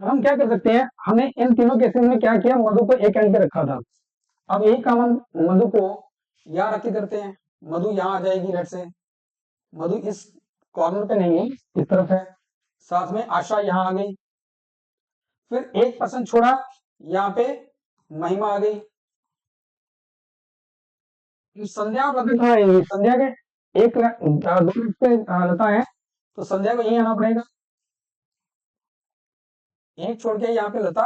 हम क्या कर सकते हैं, हमने इन तीनों केसेस में क्या किया, मधु को एक एंड पे रखा था। अब यही काम हम मधु को यहाँ रख के करते हैं। मधु यहाँ आ जाएगी लेट से, मधु इस कॉर्नर पे नहीं है, इस तरफ है, साथ में आशा यहाँ आ गई, फिर एक पर्सन छोड़ा, यहाँ पे महिमा आ गई, संध्या और लता कहाँ आएगी, संध्या के एक दो पे लता है तो संध्या को यही आना पड़ेगा, एक छोड़ के यहाँ पे लता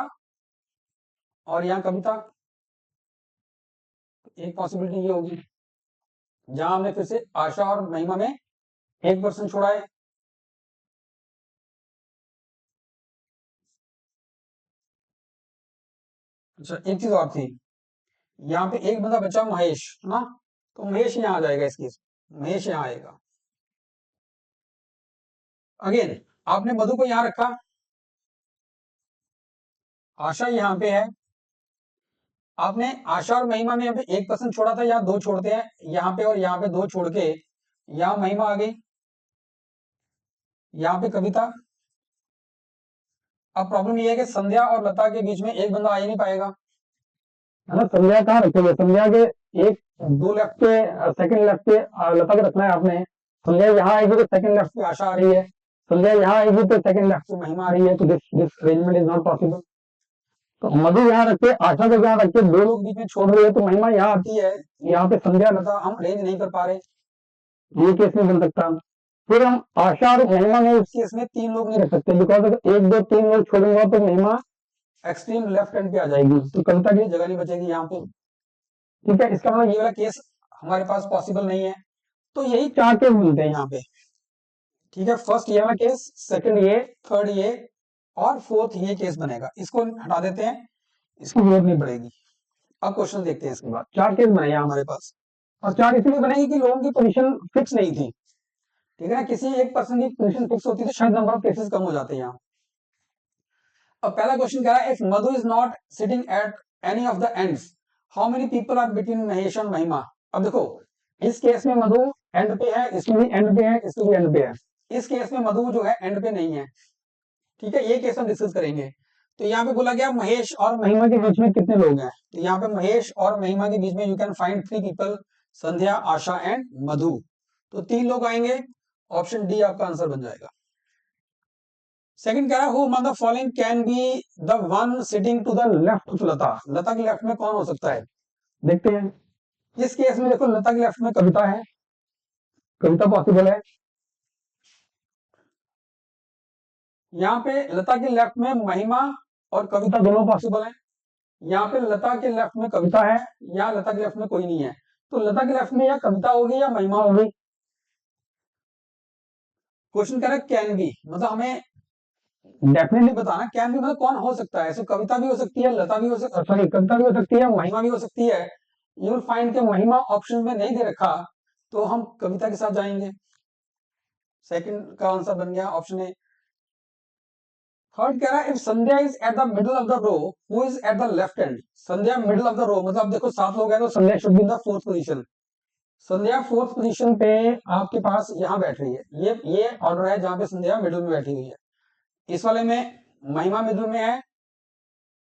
और यहाँ कविता। एक पॉसिबिलिटी ये होगी जहां हमने फिर से आशा और महिमा में एक पर्सन छोड़ा है। अच्छा एक चीज और थी, यहाँ पे एक बंदा बचा महेश ना, तो महेश यहाँ आ जाएगा, इस केस महेश यहाँ आएगा। अगेन आपने मधु को यहाँ रखा, आशा यहाँ पे है, आपने आशा और महिमा में यहाँ पे एक पर्सन छोड़ा था, यहाँ दो छोड़ते हैं, यहाँ पे और यहाँ पे दो छोड़ के यहाँ महिमा आ गई, यहाँ पे कविता। अब प्रॉब्लम ये है कि संध्या और लता के बीच में एक बंदा आ ही नहीं पाएगा, है ना। संध्या कहाँ रखोगे, संध्या के एक दो लेफ्ट पे सेकंड लेफ्ट पे लता को रखना है आपने। संध्या यहाँ आएगी तो सेकंड लेफ्ट पे आशा आ रही है, संध्या यहाँ आएगी तो सेकंड लेफ्ट पे महिमा आ रही है, तो this arrangement is not possible. तो मधु यहाँ रख के आशा को यहाँ रख के दो लोग बीच में छोड़ रहे हैं तो महिमा यहाँ आती है, यहाँ पे संध्या लता हम अरेंज नहीं कर पा रहे, ये केस नहीं बन सकता। फिर हम आशा और महिमा में उस केस में तीन लोग नहीं रख सकते, बिकॉज अगर एक दो तीन लोग छोड़ूंगा तो महिमा एक्सट्रीम लेफ्ट हैंड पे आ जाएगी, तो कविता के लिए जगह नहीं बचेगी यहाँ पे। ठीक है, इसका मतलब ये वाला केस हमारे पास पॉसिबल नहीं है। तो यही चार केस मिलते हैं यहाँ पे, ठीक है, फर्स्ट ये वाला केस, सेकंड ये, थर्ड ये और फोर्थ ये केस बनेगा। इसको हटा देते हैं, इसकी जरूरत नहीं पड़ेगी। अब क्वेश्चन देखते हैं इसके बाद। चार केस बने यहाँ हमारे पास, और चार इसलिए बनेगी कि लोगों की पोजीशन फिक्स नहीं थी। ठीक है ना, किसी एक पर्सन की पोजीशन फिक्स होती तो शायद नंबर ऑफ केसेस कम हो जाते हैं यहाँ। अब पहला क्वेश्चन कह रहा है, if Madhu is not sitting at any of the ends, how many people are between Mahesh and Mahima. अब देखो, इस केस में मधु एंड पे है, इसमें भी एंड पे है, इसमें भी एंड पे है। इस केस में मधु जो है एंड पे नहीं है। ठीक है, ये केस हम डिस्कस करेंगे। तो यहाँ पे बोला गया महेश और महिमा के बीच में कितने लोग हैं, तो यहाँ पे महेश और महिमा के बीच में you can find 3 people, Sandhya, Asha and Madhu. तो 3 लोग आएंगे, ऑप्शन डी आपका आंसर बन जाएगा। सेकंड कह रहा है, who among the following can be the one sitting to the left of Lata. Lata के लेफ्ट में कौन हो सकता है, देखते हैं। इस केस में देखो, लता के लेफ्ट में कविता है, कविता पॉसिबल है। यहाँ पे लता के लेफ्ट में महिमा और कविता दोनों पॉसिबल है। यहाँ पे लता के लेफ्ट में कविता है, या लता के लेफ्ट में कोई नहीं है। तो लता के लेफ्ट में या कविता होगी या महिमा होगी। क्वेश्चन कह रहा है कैन बी, मतलब हमें डेफिनेटली बताना कैन बी मतलब कौन हो सकता है। ऐसे कविता भी हो सकती है, लता भी हो सकती, सॉरी कविता भी हो सकती है, महिमा भी हो सकती है। यू विल फाइंड के महिमा ऑप्शन में नहीं दे रखा, तो हम कविता के साथ जाएंगे। सेकंड का आंसर बन गया ऑप्शन ए। थर्ड कह रहा है, if Sandhya is at the middle of the row, who is at the left hand. Sandhya middle of the row, मतलब देखो 7 लोग हैं तो Sandhya should be in the fourth position. Sandhya fourth position पे आपके पास यहाँ बैठ रही है, ये ऑर्डर है जहां पे संध्या मिडिल में बैठी हुई है। इस वाले में महिमा मिडिल में है,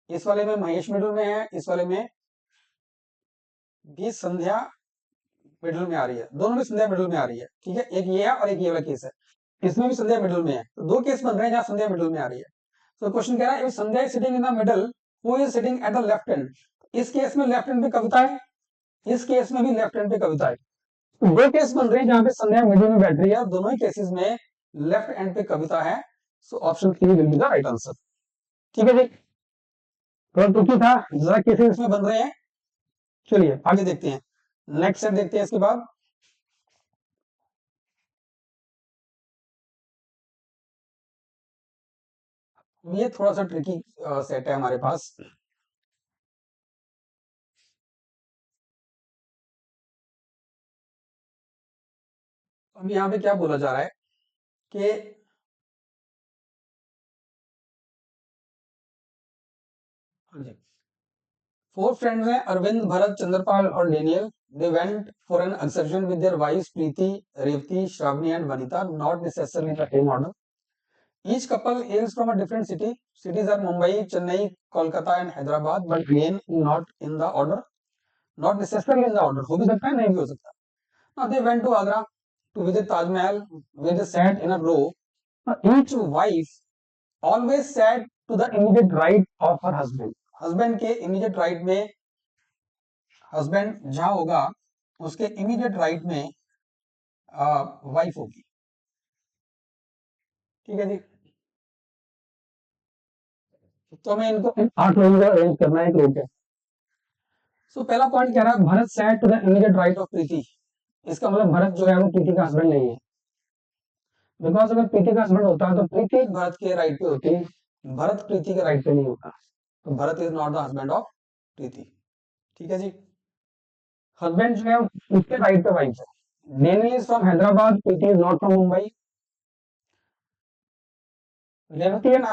इस वाले में महेश मिडिल में है, इस वाले में भी संध्या मिडिल में आ रही है, दोनों में संध्या मिडिल में आ रही है। ठीक है, एक ये है और एक ये वाला केस है, इसमें भी संध्या मिडिल में है। तो 2 केस बन रहे हैं जहां संध्या मिडिल में आ रही है। तो क्वेश्चन कह रहा है, if Sandhya is sitting in the middle, who is sitting at the left hand. इस केस में लेफ्ट हैंड पे कविता है, इस केस में भी लेफ्ट हैंड पे कविता है। 2 केस बन रहे हैं जहां पे संध्या मिडिल में बैठ रही है, दोनों ही केसेस में लेफ्ट हैंड पे कविता है। So option C will be the right answer. ठीक है जी, थोड़ा ट्रिकी था, ज्यादा केसेस इसमें बन रहे हैं। चलिए आगे देखते हैं, नेक्स्ट सेट देखते हैं इसके बाद। ये थोड़ा सा ट्रिकी सेट है हमारे पास। अब यहाँ पे क्या बोला जा रहा है कि हाँ जी, 4 फ्रेंड्स हैं, अरविंद, भरत, चंद्रपाल और Daniel. They went for an excursion with their wifes Preeti, Revathi, Shravani and Vanita, not necessarily the same order. Each couple hails from a different city. Cities are Mumbai, Chennai, Kolkata and Hyderabad, but again not in the order. Not necessarily in the order. हो भी सकता है, नहीं भी हो सकता। Now they went to Agra to visit Taj Mahal, where they sat in a row. Now each wife always sat to the immediate right of her husband. Husband के immediate right में, husband जहाँ होगा उसके immediate right में wife होगी। ठीक है जी, तो हमें इनको 8 लोगों को अरेंज करना है एक रोड पे। सो पहला पॉइंट कह रहा है, Bharat sat to the immediate right of Preeti. इसका मतलब भरत जो है वो प्रीति का हस्बैंड नहीं है। बिकॉज अगर प्रीति का हस्बैंड होता तो प्रीति भरत के राइट पे होती, भरत प्रीति के राइट पे नहीं होता। तो Bharat is not the husband of Preeti. ठीक है जी, हस्बैंड जो है उसके राइट पे वाइफ है। Daniel is from Hyderabad, Preeti is not from Mumbai. Revathi and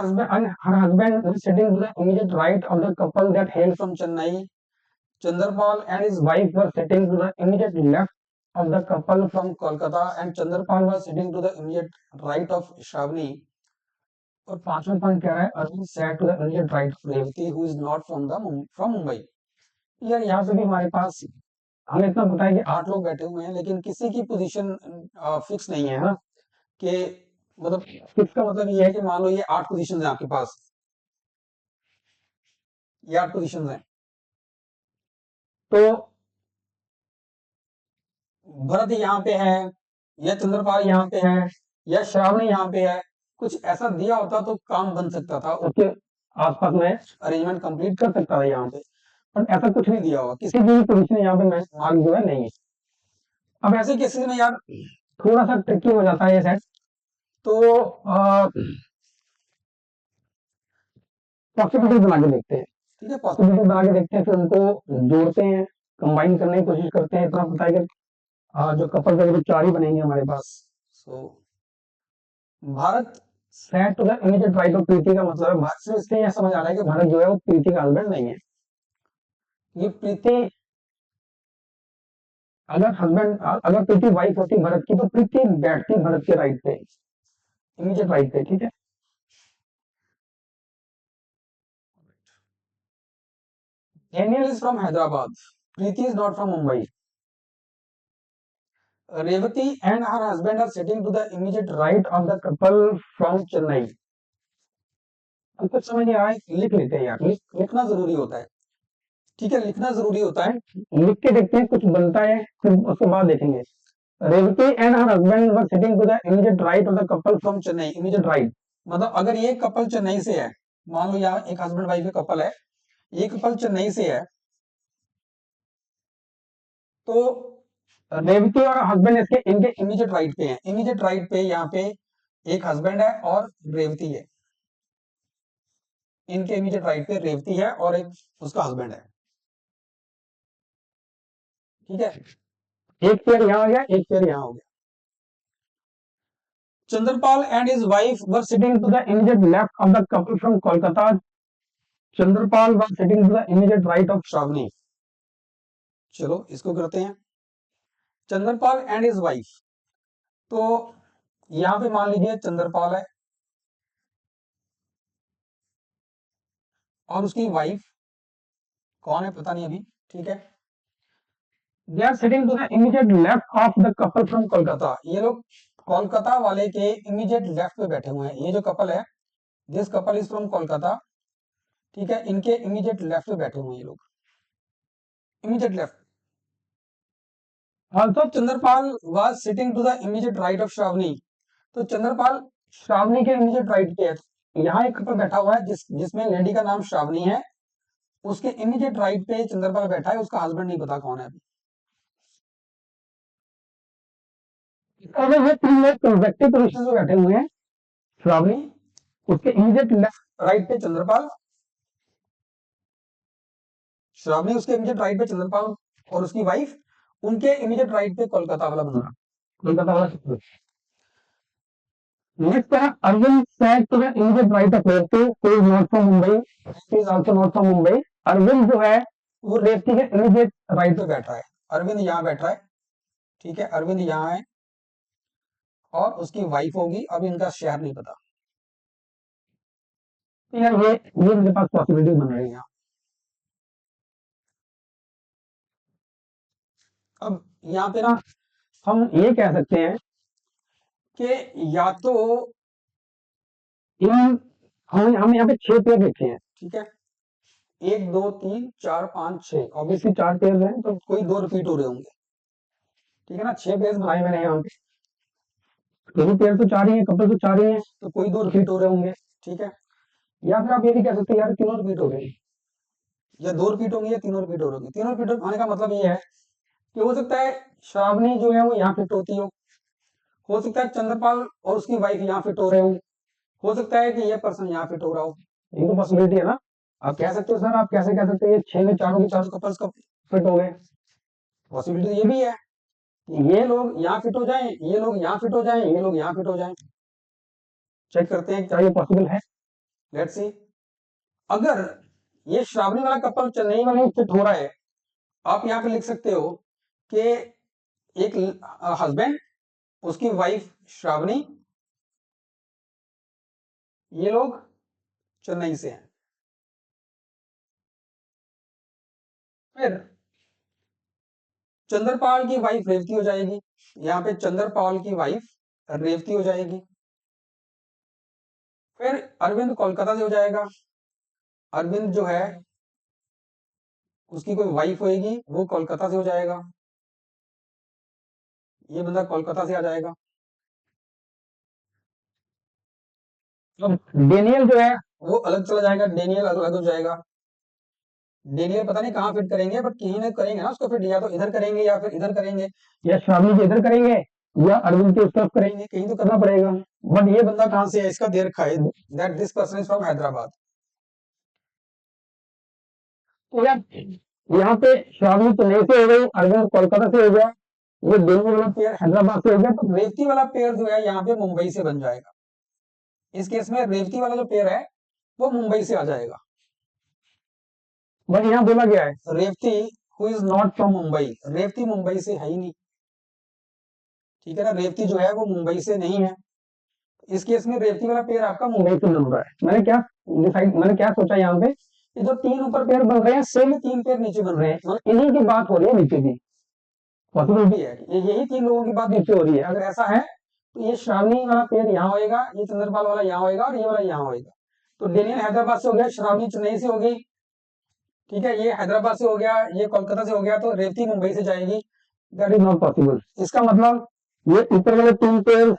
her husband is sitting to the immediate right of the couple that hailed from Chennai. Chandrapal and his wife were sitting to the immediate left of the couple from Kolkata, and Chandrapal was sitting to the immediate right of Shravani. और पांचवा पॉइंट कह रहा है, Arvind sat to the immediate right of Revati, who is not from Mumbai. यार यहाँ पे भी हमारे पास हमें इतना पता है कि 8 लोग बैठे हुए हैं, लेकिन किसी की पोजीशन फिक्स नहीं है ना, कि मतलब फिक्स का मतलब ये है कि मान लो ये 8 पोजीशन है आपके पास, ये 8 पोजीशन है, तो भरत यहाँ पे है, या चंद्रपाल यहाँ पे है, या श्रावणी यहाँ पे है। कुछ ऐसा दिया होता तो काम बन सकता था, उसके आसपास में अरेंजमेंट कंप्लीट कर सकता था यहाँ पे, बट ऐसा कुछ नहीं दिया हुआ, किसी भी पोजीशन यहाँ पे मार्क जो है नहीं है। अब ऐसे केसेस में यार थोड़ा सा ट्रिकी हो जाता है ये सेट, तो पॉसिबिलिटी बना के देखते हैं, ठीक है, पॉसिबिलिटी बना के देखते हैं, फिर उनको जोड़ते हैं, कंबाइन करने की कोशिश करते हैं। इतना पता है कि जो कपल करीब 4 ही बनेंगे हमारे पास। So Bharat set to the immediate right of Preeti का मतलब है, भारत से इसलिए यह समझ आ रहा है कि भारत जो है वो प्रीति का हस्बैंड नहीं है। ये प्रीति अगर प्रीति वाइफ होती भरत की, तो प्रीति बैठती भरत के राइट पे, इमीडिएट राइट पे, ठीक है। Daniel is from Hyderabad. Preeti is not from Mumbai. Revati and her husband are sitting to the immediate right of the couple from Chennai. अब कुछ समझ नहीं आ रहा है, लिख लेते हैं यार, लिखना जरूरी होता है, ठीक है, लिखना जरूरी होता है। लिख के देखते हैं कुछ बनता है, फिर उसके बाद देखेंगे। Revathi and her husband were sitting to the immediate right of the couple from Chennai. Immediate right मतलब अगर ये कपल चेन्नई से है, मान लो यहाँ एक हस्बैंड वाइफ का कपल है, ये कपल चेन्नई से है, तो रेवती और हस्बैंड इसके इनके इमीडिएट राइट पे हैं। इमीडिएट राइट पे यहाँ पे एक हस्बैंड है और रेवती है, इनके इमीडिएट राइट पे रेवती है और एक उसका हस्बैंड है, ठीक है। एक पेयर यहाँ हो गया, एक पेयर यहाँ हो गया। Chandrapal and his wife were sitting to the immediate left of the couple from Kolkata. Chandrapal was sitting to the immediate right of Shravani. चलो इसको करते हैं। चंद्रपाल एंड हिज वाइफ, तो यहां पे मान लीजिए चंद्रपाल है और उसकी वाइफ कौन है पता नहीं अभी, ठीक है। They are sitting to the immediate left of the couple from Kolkata. ये लोग कोलकाता वाले के इमीडिएट लेफ्ट पे बैठे हुए हैं। ये जो कपल है, this couple is from Kolkata, ठीक है, इनके इमीडिएट लेफ्ट पे बैठे हुए हैं ये लोग, immediate left. Also Chandrapal was sitting to the immediate right of Shravani. तो चंद्रपाल श्रावणी के इमीडिएट राइट पे है। यहाँ एक कपल बैठा हुआ है जिसमें लेडी का नाम श्रावणी है, उसके इमीडिएट राइट पे चंद्रपाल बैठा है, उसका हस्बैंड नहीं पता कौन है अभी। ये 3 लोग कंसेक्टिव पोजीशन में बैठे हुए हैं। श्रावणी, उसके इमीडिएट लेफ्ट राइट पे चंद्रपाल, श्रावणी उसके इमीडिएट राइट पे चंद्रपाल और उसकी वाइफ, उनके इमीडिएट राइट पे कोलकाता वाला बंदा, कोलकाता वाला। नेक्स्ट है Arvind sat to the immediate right of Revathi, who is not from Mumbai, he is also not from Mumbai. Arvind जो है वो रेवती के इमीडिएट राइट पे बैठ रहा है। अरविंद यहाँ बैठ रहा है, ठीक है, अरविंद यहाँ है और उसकी वाइफ होगी, अब इनका शहर नहीं पता। यार ये मेरे पास पॉसिबिलिटी बन रही है। अब यहाँ पे ना हम ये कह सकते हैं कि या तो इन हम यहाँ पे 6 पेयर लिखे हैं, ठीक है, 1 2 3 4 5 6, ऑब्वियसली 4 पेयर हैं तो कोई 2 रिपीट हो रहे होंगे, ठीक है ना। 6 पेयर बनाए मैंने यहाँ पे, दोनों पेयर तो 4 ही है, कपल तो 4 ही है, तो कोई 2 रिपीट हो रहे होंगे, ठीक है। या फिर आप ये भी कह सकते हैं यार तीनों रिपीट हो गए, या 2 रिपीट होंगे या तीनों रिपीट हो रहे। तीनों रिपीट होने का मतलब ये है कि हो सकता है श्रावणी जो है वो यहाँ फिट होती हो सकता है चंद्रपाल और उसकी वाइफ यहाँ फिट हो रहे हो सकता है कि ये पर्सन यहाँ फिट हो रहा हो। ये तो पॉसिबिलिटी है ना। आप कह सकते हो सर, आप कैसे कह सकते हो ये 6 में चारों के चारों कपल्स का फिट हो गए। पॉसिबिलिटी ये भी है कि ये लोग यहाँ फिट हो जाएं, ये लोग यहाँ फिट हो जाएं, ये लोग यहाँ फिट हो जाएं। चेक करते हैं क्या ये पॉसिबल है। लेट्स सी, अगर ये श्रावणी वाला कपल चेन्नई वाले फिट हो रहा है, आप यहाँ पे लिख सकते हो कि एक हस्बैंड, उसकी वाइफ श्रावणी, ये लोग चेन्नई से हैं। फिर चंद्रपाल की वाइफ रेवती हो जाएगी, यहाँ पे चंद्रपाल की वाइफ रेवती हो जाएगी। फिर अरविंद कोलकाता से हो जाएगा, अरविंद जो है उसकी कोई वाइफ होएगी, वो कोलकाता से हो जाएगा, ये बंदा कोलकाता से आ जाएगा। अब डेनियल जो है वो अलग चला जाएगा, डेनियल अलग हो जाएगा। डेनियल पता नहीं कहाँ फिट करेंगे, बट कहीं ना करेंगे ना उसको फिट, या तो इधर करेंगे या फिर इधर करेंगे, या श्रावणी जी इधर करेंगे या अरविंद की उस तरफ करेंगे, कहीं तो करना पड़ेगा। बट ये बंदा कहां से है, इसका दे रखा है that this person is from Hyderabad. तो यार यहाँ पे श्रावणी चेन्नई से हो गई, अरविंद कोलकाता से हो गया, ये दोनों वाला पेयर हैदराबाद से हो गया, तो रेवती वाला पेयर जो है यहाँ पे मुंबई से बन जाएगा। इस केस में रेवती वाला जो पेयर है वो मुंबई से आ जाएगा। बट यहाँ बोला गया है Revathi who is not from Mumbai, Revathi Mumbai से है ही नहीं, ठीक है ना, रेवती जो है वो मुंबई से नहीं है। इस केस में रेवती वाला पेयर आपका मुंबई से बन रहा है। मैंने क्या सोचा यहाँ पे, ये जो तीन ऊपर पेयर बन रहे हैं सेम 3 पेयर नीचे बन रहे हैं, मतलब इन्हीं की बात हो रही है नीचे भी, पॉसिबिलिटी है कि यही 3 लोगों की बात नीचे हो रही है। अगर ऐसा है तो ये श्रावणी वाला पेयर यहाँ होएगा, ये चंद्रपाल वाला यहाँ होएगा और ये वाला यहाँ होएगा। तो डेनियल हैदराबाद से हो गया, श्रावणी चेन्नई से हो गई, ठीक है, ये हैदराबाद से हो गया, ये कोलकाता से हो गया, तो रेवती मुंबई से जाएगी। That is not possible. इसका मतलब ये ऊपर वाले 3 पेयर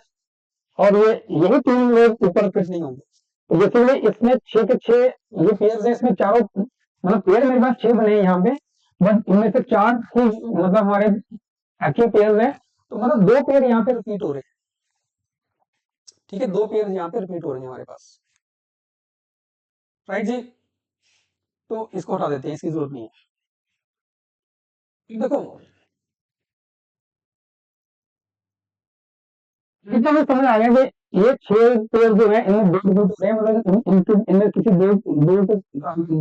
और यही 3 लोग ऊपर फिट नहीं होंगे। तो बेसिकली इसमें 6 के 6 ये पेयर है, इसमें चारों मतलब पेयर मेरे पास 6 बने हैं यहाँ पे, बट इनमें से 4 ही मतलब हमारे एक्चुअल पेयर है, तो मतलब 2 पेयर यहाँ पे रिपीट हो रहे हैं, ठीक है, 2 पेयर यहाँ पे रिपीट हो रहे हैं हमारे पास, राइट जी। तो इसको हटा देते हैं, इसकी जरूरत नहीं है। देखो इतना भी समझ आ गया कि ये 6 पेयर जो है इनमें 2 रिपीट हो रहे हैं, मतलब इनमें किसी दो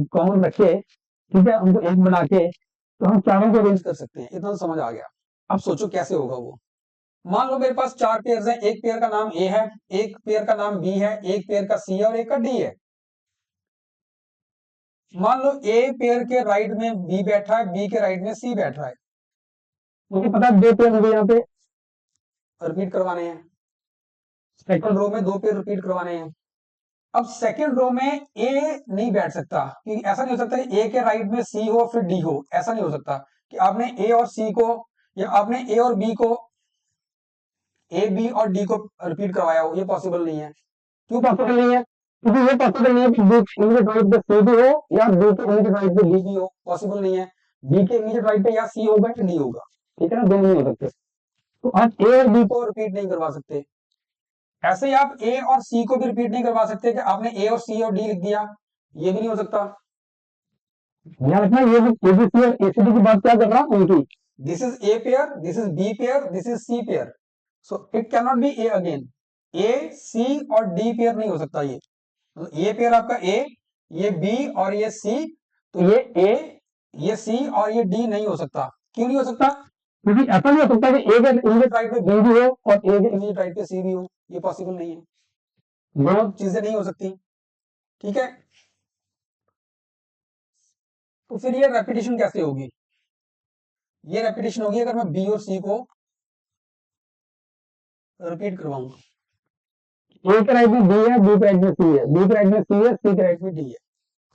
कॉमन रखे, ठीक है, उनको एक बना के तो हम चारों को अरेंज कर सकते हैं, इतना तो समझ आ गया। अब सोचो कैसे होगा वो। मान लो मेरे पास 4 पेयर हैं, एक पेयर का नाम ए है, एक पेयर का नाम बी है, एक पेयर का सी है और एक का डी है। मान लो ए पेयर के राइट में बी बैठा है, बी के राइट में सी बैठा है, मुझे पता है 2 पेयर मुझे यहाँ पे रिपीट करवाने हैं, सेकंड रो में 2 पेयर रिपीट करवाने हैं। अब सेकंड रो में ए नहीं बैठ सकता, क्योंकि ऐसा नहीं हो सकता ए के राइट में सी हो फिर डी हो, ऐसा नहीं हो सकता कि आपने ए और सी को या आपने ए और बी को, ए बी और डी को रिपीट करवाया हो, ये पॉसिबल नहीं है। क्यों पॉसिबल नहीं है? क्योंकि ये पॉसिबल नहीं है कि बी के इमीडिएट राइट पे सी भी हो या बी के इमीडिएट राइट पे डी भी हो, पॉसिबल नहीं है। बी के इमीडिएट राइट पे या सी होगा या डी होगा, ठीक है ना, दोनों नहीं हो सकते। तो आप ए और बी को रिपीट नहीं करवा सकते। ऐसे ही आप ए और सी को भी रिपीट नहीं करवा सकते कि आपने ए और सी और डी लिख दिया, ये भी नहीं हो सकता। ध्यान रखना, ये एबीसी और एसीडी की बात क्या कर रहा हूं उनकी, this is A pair, this is B pair, this is C pair, so it can not be A again. A C और डी पेयर नहीं हो सकता ये पेयर आपका ए, ये बी और ये सी, तो ये ए, ये सी और ये डी नहीं हो सकता। क्यों नहीं हो सकता? क्योंकि ऐसा नहीं हो सकता कि ए के इमीडिएट राइट पे बी भी हो और ए के इमीडिएट राइट पे सी भी हो, ये पॉसिबल नहीं है, दोनों चीजें नहीं हो सकती, ठीक है। तो फिर ये रेपिटेशन कैसे होगी? ये रेपिटेशन होगी अगर मैं बी और सी को रिपीट करवाऊंगा, ए के राइट में बी है, बी के राइट में सी है, बी के राइट में सी है, सी के राइट में डी है।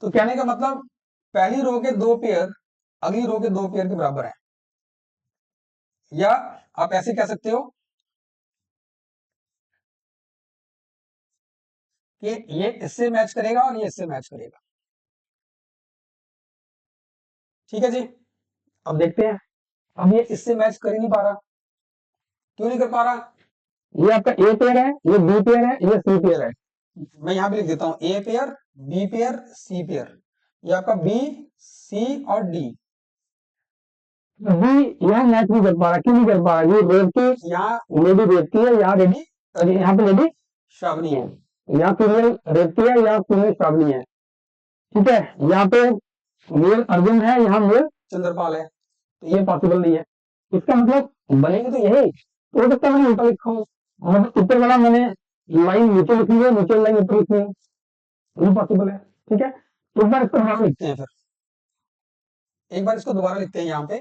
तो कहने का मतलब पहली रो के 2 पेयर अगली रो के 2 पेयर के बराबर है, या आप ऐसे कह सकते हो कि ये इससे मैच करेगा और ये इससे मैच करेगा, ठीक है जी। अब देखते हैं, अब ये इससे मैच कर ही नहीं पा रहा, क्यों नहीं कर पा रहा? ये आपका ए पेयर है, ये बी पेयर है, ये सी पेयर है, मैं यहां पे लिख देता हूं A pair, B pair, C pair, ये आपका बी, सी और डी। बी यहाँ मैच नहीं कर पा रहा, क्यों नहीं कर पा रहा? ये रेवती यहाँ लेडी रेवती है, यहाँ रेडी यहाँ पे लेडी श्रावणी है, यहाँ फीमेल रेवती है, यहाँ फीमेल श्रावणी है, ठीक है। यहाँ पे मेल अर्जुन है, यहाँ मेल चंद्रपाल है, तो ये पॉसिबल नहीं है। इसका मतलब बनेगा तो यही, तो हो सकता है मैंने उल्टा लिखा हूँ, मतलब ऊपर वाला मैंने लाइन नीचे लिखी है, नीचे लाइन ऊपर लिखी है, ये पॉसिबल है, ठीक है। तो एक बार इसको दोबारा लिखते हैं, फिर एक बार इसको दोबारा लिखते हैं यहाँ पे।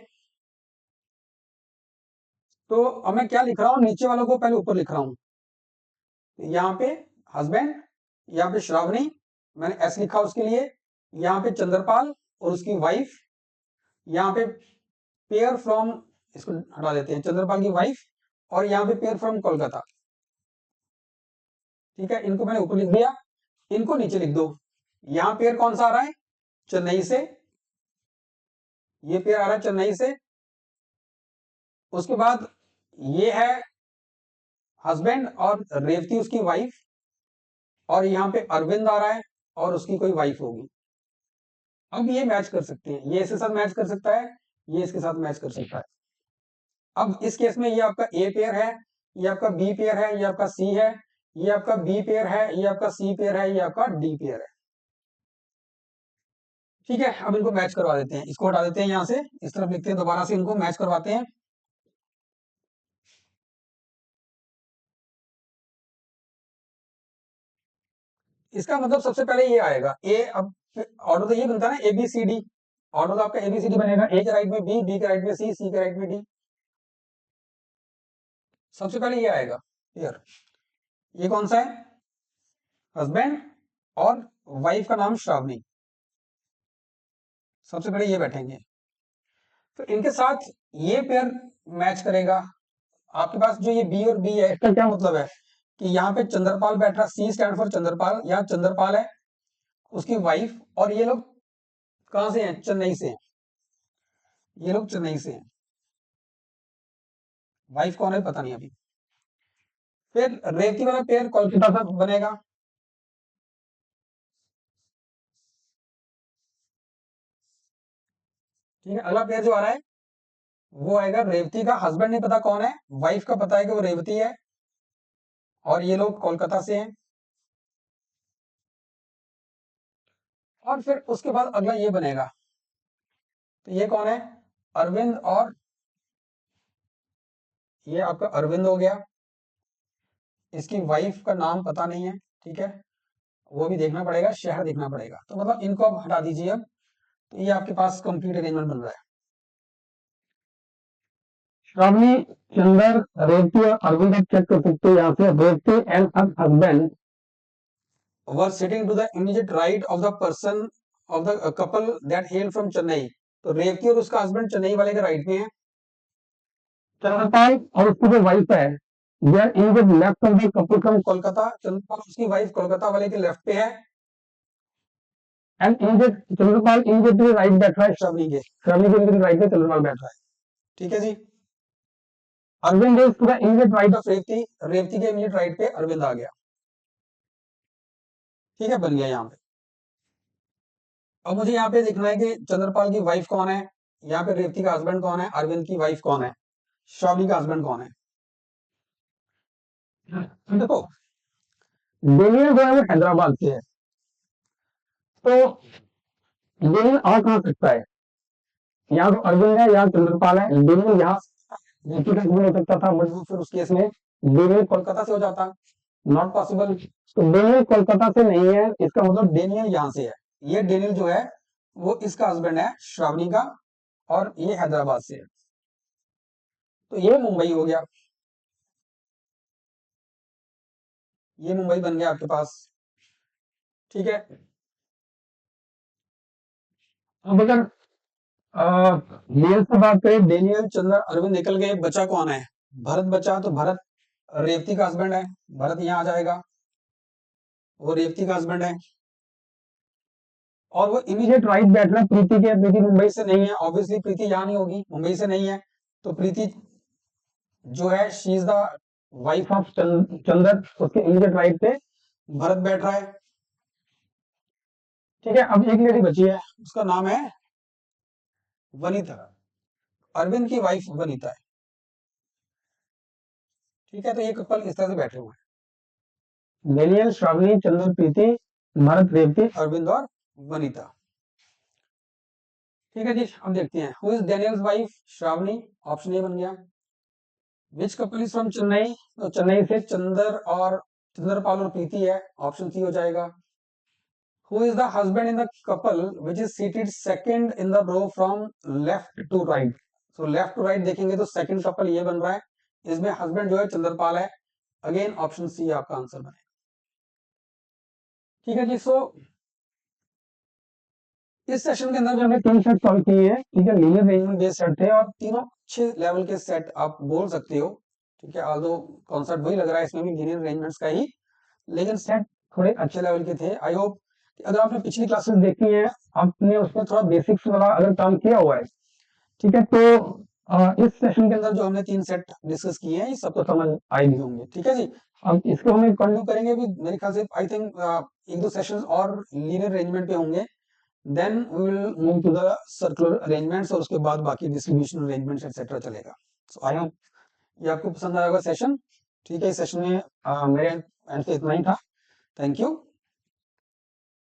तो अब मैं क्या लिख रहा हूँ, नीचे वालों को पहले ऊपर लिख रहा हूँ, यहाँ पे हस्बैंड, यहाँ पे श्रावणी, मैंने एस लिखा उसके लिए, यहाँ पे चंद्रपाल और उसकी वाइफ, यहाँ पे पेयर फ्रॉम, इसको हटा देते हैं, चंद्रपाल की वाइफ, और यहाँ पे पेयर फ्रॉम कोलकाता, ठीक है। इनको मैंने ऊपर लिख दिया, इनको नीचे लिख दो। यहाँ पेयर कौन सा आ रहा है? चेन्नई से, ये पेयर आ रहा है चेन्नई से। उसके बाद ये है हस्बैंड और रेवती उसकी वाइफ, और यहाँ पे अरविंद आ रहा है और उसकी कोई वाइफ होगी। अब ये मैच कर सकते हैं, ये इसके साथ मैच कर सकता है, ये इसके साथ मैच कर सकता है। अब इस केस में ये आपका ए पेयर है, ये आपका बी पेयर है, ये आपका सी है, ये आपका बी पेयर है, ये आपका सी पेयर है, ये आपका डी पेयर है। ठीक है, अब इनको मैच करवा देते हैं, इसको हटा देते हैं यहां से, इस तरफ लिखते हैं, दोबारा से इनको मैच करवाते हैं। इसका मतलब सबसे पहले ये आएगा ए, अब ऑर्डर तो ये बनता है ना, A B C D. Order तो आपका ए बी सी डी बनेगा, ए के राइट में बी, बी के राइट में सी, सी के राइट में डी। सबसे पहले ये आएगा यार, ये कौन सा है, हस्बैंड और वाइफ का नाम श्रावणी, सबसे पहले ये बैठेंगे। तो इनके साथ ये पेयर मैच करेगा। आपके पास जो ये बी और बी है, इसका क्या मतलब है कि यहाँ पे चंद्रपाल बैठ रहा, सी स्टैंड फॉर चंद्रपाल, यहाँ चंद्रपाल है, उसकी वाइफ, और ये लोग कहां से हैं, चेन्नई से हैं, ये लोग चेन्नई से हैं। वाइफ कौन है पता नहीं अभी। फिर रेवती वाला पेयर कोलकाता से बनेगा। ठीक है, अगला पेयर जो आ रहा है वो आएगा रेवती का हस्बैंड नहीं पता कौन है, वाइफ का पता है कि वो रेवती है, और ये लोग कोलकाता से हैं। और फिर उसके बाद अगला ये बनेगा, तो ये कौन है, अरविंद, और ये आपका अरविंद हो गया, इसकी वाइफ का नाम पता नहीं है। ठीक है, वो भी देखना पड़ेगा, शहर देखना पड़ेगा, तो मतलब इनको अब हटा दीजिए अब। तो ये आपके पास कंप्लीट अरेंजमेंट बन रहा है। श्रावणी, चंदर, रेवती और अरविंद आप चेक कर सकते हो यहाँ से, Revathi and husband were sitting to the immediate right of the person of the couple that hailed from Chennai। तो रेवती और उसका हस्बैंड चेन्नई वाले के राइट में है। चंद्रपाल और उसकी जो वाइफ है, they are in the left of the couple from Kolkata. Chandrapal उसकी वाइफ कोलकाता वाले के लेफ्ट पे है, and immediate Chandrapal immediately right बैठ रहा है श्रावणी के, श्रावणी के इमीडिएट राइट में चंद्रपाल बैठ रहा है। ठीक है जी, Arvind is to the immediate right of Revathi, Revathi के इमीडिएट राइट पे अरविंद आ गया। ठीक है, बन गया यहाँ पे। अब मुझे यहाँ पे देखना है कि चंद्रपाल की वाइफ कौन है, यहाँ पे रेवती का हस्बैंड कौन है, अरविंद की वाइफ कौन है, श्रावणी का हस्बैंड कौन है। देखो, डेनियल जो है वो हैदराबाद से है, तो डेनियल आ कहाँ सकता है, यहाँ तो अरविंद है, यहाँ चंद्रपाल है, डेनियल यहाँ रेवती का हस्बैंड हो सकता था, बट वो फिर उस केस में डेनियल कोलकाता से हो जाता, नॉट पॉसिबल। तो डेनियल कोलकाता से नहीं है, इसका मतलब डेनियल यहाँ से है। ये डेनियल जो है वो इसका हस्बैंड है श्रावणी का, और ये हैदराबाद से है, तो ये मुंबई हो गया, ये मुंबई बन गया आपके पास। ठीक है, अब अगर मेल से बात करें, डेनियल, चंद्र, अरविंद निकल गए, बचा कौन है, भरत बचा। तो भरत रेवती का हस्बैंड है, भरत यहाँ आ जाएगा, वो रेवती का हस्बैंड है, और वो इमीडिएट राइट बैठ रहा है प्रीति के। प्रीति मुंबई से नहीं है, ऑब्वियसली प्रीति यहाँ नहीं होगी, मुंबई से नहीं है, तो प्रीति जो है she is the wife of Chandar, उसके इमीडिएट राइट पे भरत बैठ रहा है। ठीक है, अब एक लेडी बची है, उसका नाम है वनीता, अरविंद की वाइफ वनीता है। ठीक है, तो ये कपल इस तरह से बैठे हुए हैं, डेनियल, श्रावणी, चंदर, प्रीति, भरत, रेवती, अरविंद और वनीता। ठीक है जी, अब देखते हैं, who is Daniels wife, Shravani, option A बन गया। विच कपल इज फ्रॉम चेन्नई, तो चेन्नई से चंदर और चंद्रपाल और प्रीति है, ऑप्शन सी हो जाएगा। Who is the husband in the couple which is seated second in the row from left to right? So left to right देखेंगे तो second couple ये बन रहा है, इसमें husband जो है चंद्रपाल है। अगेन ऑप्शन सी आपका आंसर बनेगा। ठीक है जी, सो इस सेशन के अंदर जो हमने 3 सेट सॉल्व किए हैं, ठीक है, लीनियर अरेंजमेंट बेस्ड सेट थे, और तीनों अच्छे लेवल के सेट आप बोल सकते हो। ठीक है, ऑल्दो कॉन्सेप्ट वही लग रहा है इसमें भी लीनियर अरेंजमेंट्स का ही, लेकिन सेट थोड़े अच्छे लेवल के थे। आई होप अगर आपने पिछली क्लासेस देखी है, आपने उसमें थोड़ा बेसिक्स वाला अगर काम किया हुआ है, ठीक है, तो इस सेशन के अंदर जो हमने 3 सेट डिस्कस किए हैं, ये सबको समझ आए भी होंगे, ठीक है जी। अब इसको हमें कंटिन्यू करेंगे अभी, मेरे ख्याल से आई थिंक 1-2 सेशंस और लीनियर अरेंजमेंट पे होंगे, then we will move to the circular arrangements, और उसके बाद बाकी डिस्ट्रीब्यूशन अरेंजमेंट्स एटसेट्रा चलेगा। सो आई होप ये आपको पसंद आएगा सेशन, ठीक है। इस सेशन में मेरे एंड से इतना ही था। Thank you.